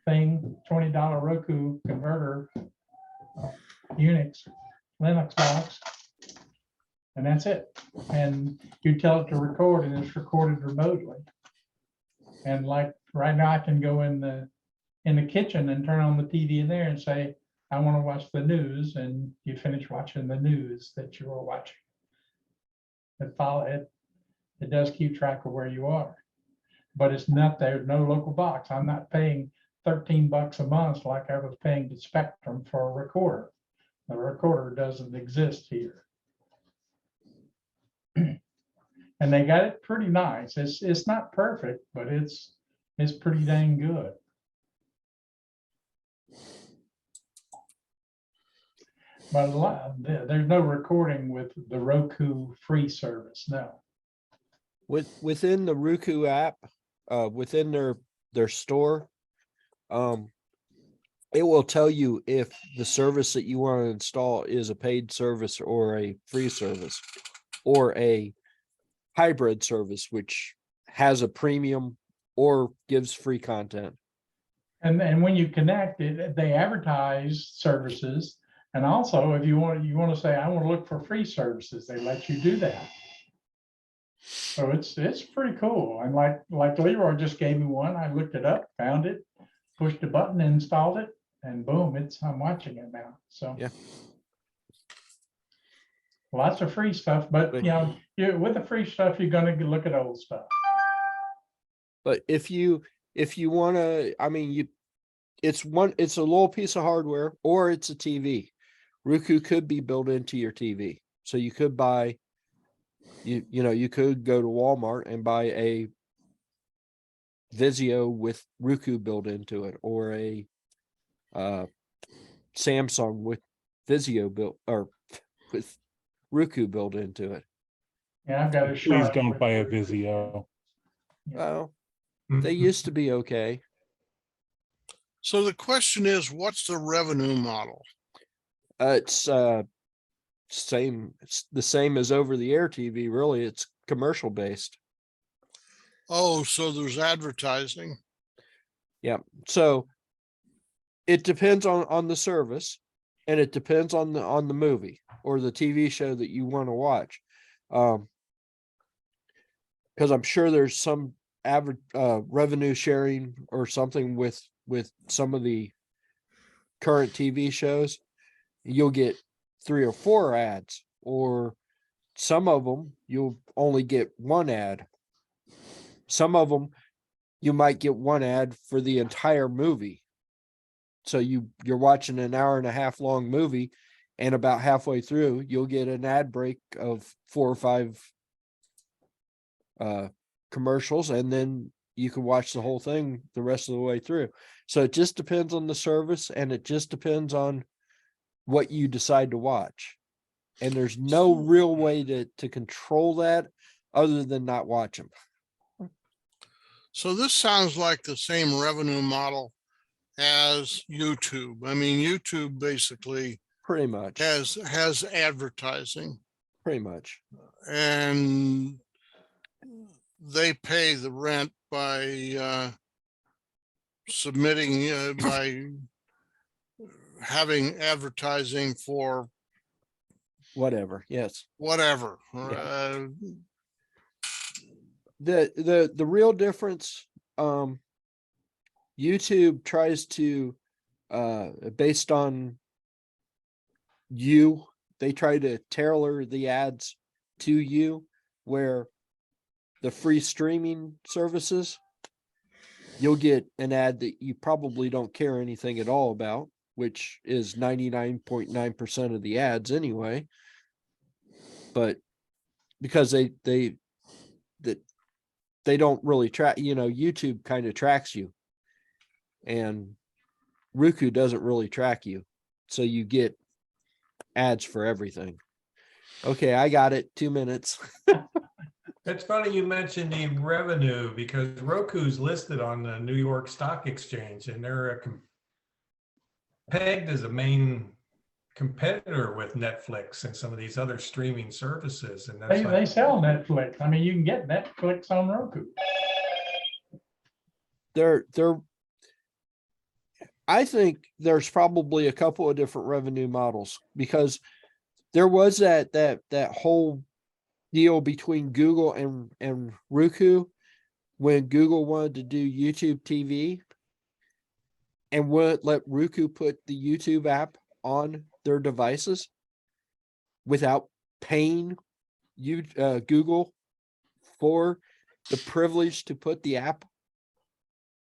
thing, $20 Roku converter, Unix, Linux box, and that's it. And you tell it to record, and it's recorded remotely. And like right now, I can go in the kitchen and turn on the TV in there and say, I want to watch the news, and you finish watching the news that you were watching. It does keep track of where you are, but it's not, there's no local box. I'm not paying $13 a month like I was paying to Spectrum for a recorder. The recorder doesn't exist here. And they got it pretty nice. It's not perfect, but it's pretty dang good. But there's no recording with the Roku free service, no. Within the Roku app, within their store, it will tell you if the service that you want to install is a paid service or a free service or a hybrid service, which has a premium or gives free content. And when you connect it, they advertise services. And also, if you want to say, I want to look for free services, they let you do that. So it's pretty cool. And like Leroy just gave me one. I looked it up, found it, pushed a button, installed it, and boom, I'm watching it now. So Yeah. Lots of free stuff, but you know, with the free stuff, you're gonna look at old stuff. But if you want to, I mean, it's a little piece of hardware or it's a TV. Roku could be built into your TV. So you could buy, you could go to Walmart and buy a Vizio with Roku built into it, or a Samsung with Vizio built, or with Roku built into it. Yeah, I've got a Please Sharp don't with buy a Roku. Vizio. Well, they used to be okay. So the question is, what's the revenue model? It's it's the same as over the air TV, really. It's commercial based. Oh, so there's advertising. Yeah. So it depends on the service, and it depends on the movie or the TV show that you want to watch. Because I'm sure there's some average revenue sharing or something with some of the current TV shows. You'll get 3 or 4 ads, or some of them you'll only get 1 ad. Some of them you might get 1 ad for the entire movie. So you're watching an hour and a half long movie, and about halfway through you'll get an ad break of 4 or 5 commercials, and then you can watch the whole thing the rest of the way through. So it just depends on the service, and it just depends on what you decide to watch. And there's no real way to control that other than not watch them. So this sounds like the same revenue model as YouTube. I mean, YouTube basically Pretty much. has advertising, Pretty much. and they pay the rent by submitting, by having advertising for Whatever. Yes. whatever. Yeah. The real difference, YouTube tries to based on you, they try to tailor the ads to you, where the free streaming services, you'll get an ad that you probably don't care anything at all about, which is 99.9% of the ads anyway. But because they don't really track, YouTube kind of tracks you, and Roku doesn't really track you. So you get ads for everything. Okay, I got it. 2 minutes. It's funny you mentioned the revenue, because Roku's listed on the New York Stock Exchange, and they're pegged as a main competitor with Netflix and some of these other streaming services. And that's They sell Netflix. I mean, you can get Netflix on Roku. They're I think there's probably a couple of different revenue models, because there was that whole deal between Google and Roku when Google wanted to do YouTube TV and wouldn't let Roku put the YouTube app on their devices without paying Google for the privilege to put the app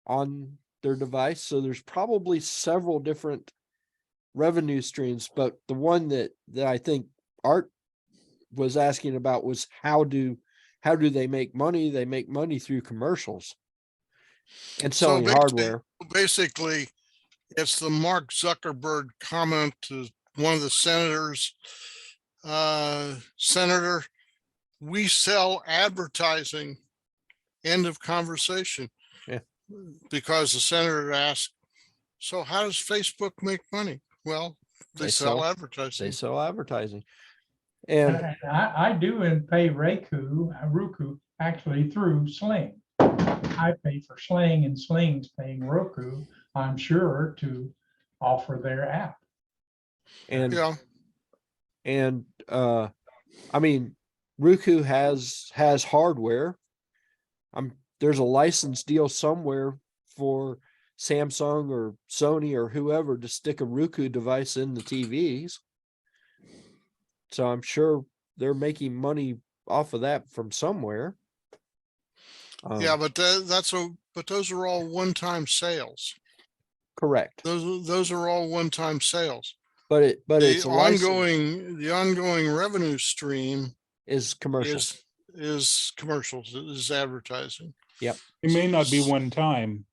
on their device. So there's probably several different revenue streams, but the one that I think Art was asking about was how do they make money? They make money through commercials and selling hardware. Basically, it's the Mark Zuckerberg comment to one of the senators. Senator, we sell advertising. End of conversation. Yeah. Because the senator asked, so how does Facebook make money? Well, they sell advertising. They sell advertising. And I do and pay Roku actually through Sling. I pay for Sling, and Sling's paying Roku, I'm sure, to offer their app. and Yeah, and I mean, Roku has hardware. There's a license deal somewhere for Samsung or Sony or whoever to stick a Roku device in the TVs. So I'm sure they're making money off of that from somewhere. yeah, but those are all one-time sales. Correct. Those are all one-time sales. But it's a license The ongoing revenue stream is commercials. is commercials, is advertising. Yep. It may not be one time.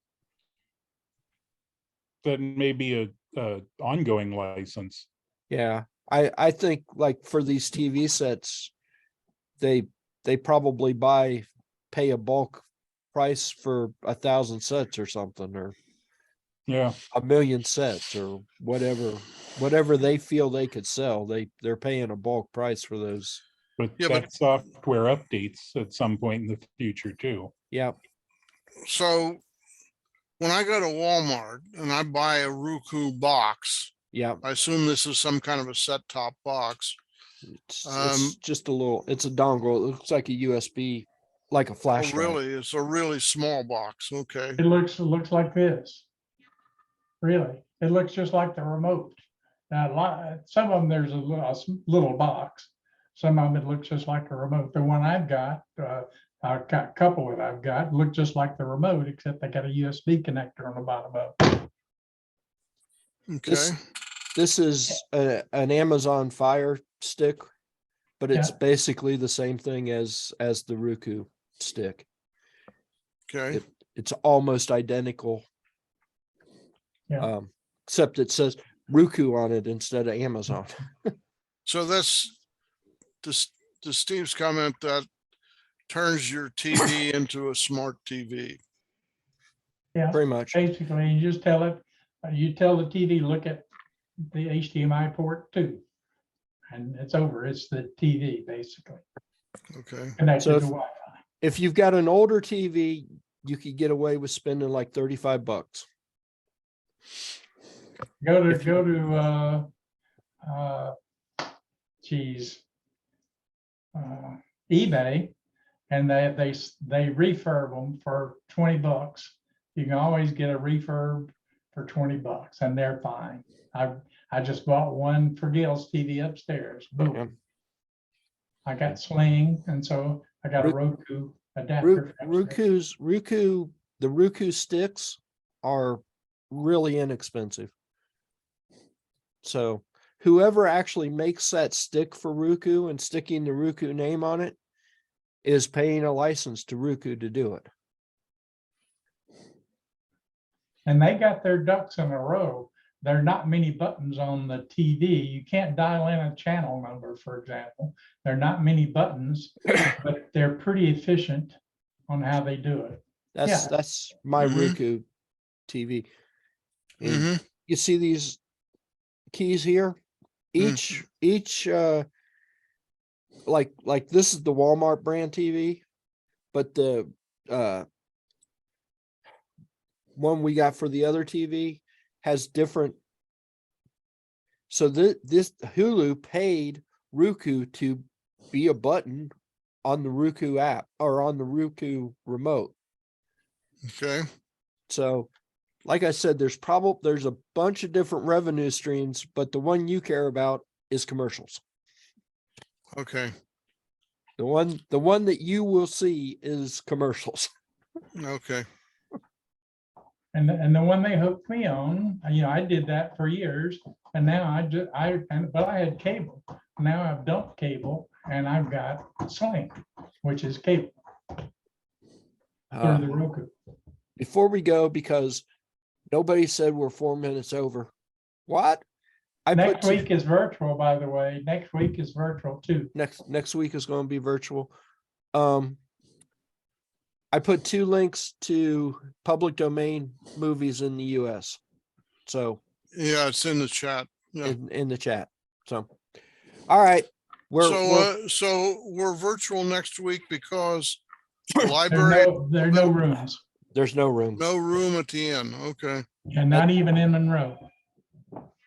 That may be a ongoing license. Yeah. I think, like, for these TV sets, they probably pay a bulk price for 1,000 sets or something, or Yeah, 1 million sets or whatever they feel they could sell. They're paying a bulk price for those. but Yeah, but- that software updates at some point in the future too. Yeah. So when I go to Walmart and I buy a Roku box, Yeah. I assume this is some kind of a set-top box. It's just it's a dongle. It looks like a USB, like a Oh, flash drive. really? It's a really small box. Okay. It looks like this. Really, it looks just like the remote. Now, some of them, there's a little box. Some of them, it looks just like a remote. The one I've got, a couple that I've got, look just like the remote, except they got a USB connector on the bottom of it. Okay. This is an Amazon Fire Stick, but it's Yeah. basically the same thing as the Roku stick. Okay. It's almost identical. Yeah. Except it says Roku on it instead of Amazon. So that's to Steve's comment that turns your TV into a smart TV. Yeah, Pretty much. basically, you just tell it, you tell the TV, look at the HDMI port too. And it's over. It's the TV basically Okay. connected So to if- Wi-Fi. If you've got an older TV, you could get away with spending like $35. if you- eBay, and they refurb them for $20. You can always get a refurb for $20 and they're fine. I just bought one for Gail's TV upstairs. Boom. Yeah. I got Sling, and so I got a Roku adapter. for upstairs. The Roku sticks are really inexpensive. So whoever actually makes that stick for Roku and sticking the Roku name on it is paying a license to Roku to do it. And they got their ducks in a row. There are not many buttons on the TV. You can't dial in a channel number, for example. There are not many buttons, but they're pretty efficient on how they do it. Yeah. That's my Mhm. Roku TV. And Hmm. you see these keys here? Each like this is the Walmart brand TV, but the one we got for the other TV has different. So this Hulu paid Roku to be a button on the Roku app or on the Roku remote. Okay. So like I said, there's a bunch of different revenue streams, but the one you care about is commercials. Okay. The one that you will see is commercials. Okay. And the one they hooked me on, I did that for years, and now but I had cable. Now I've dumped cable and I've got Sling, which is cable through the Roku. Before we go, because nobody said we're 4 minutes over. What? Next week is virtual, by the way. Next week is virtual too. Next week is going to be virtual. I put 2 links to public domain movies in the US. So Yeah, it's in the chat. Yeah. in the chat. So all right. So we're virtual next week because the There library, are no rooms, there's no room. no room at the end. Okay. and not even in Monroe.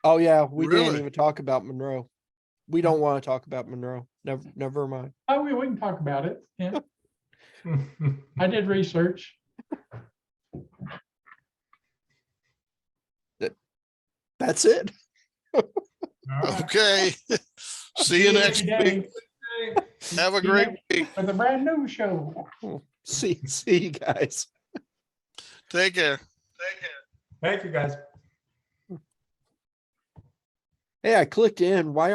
Oh yeah, we didn't Really? even talk about Monroe. We don't want to talk about Monroe. Never mind. Oh, we can talk about it. Yeah, I did research. That's it. Okay. See you next every week. day Have a great week. with a brand new show. See you guys. Take care. Thank you, guys. Hey, I clicked in. Why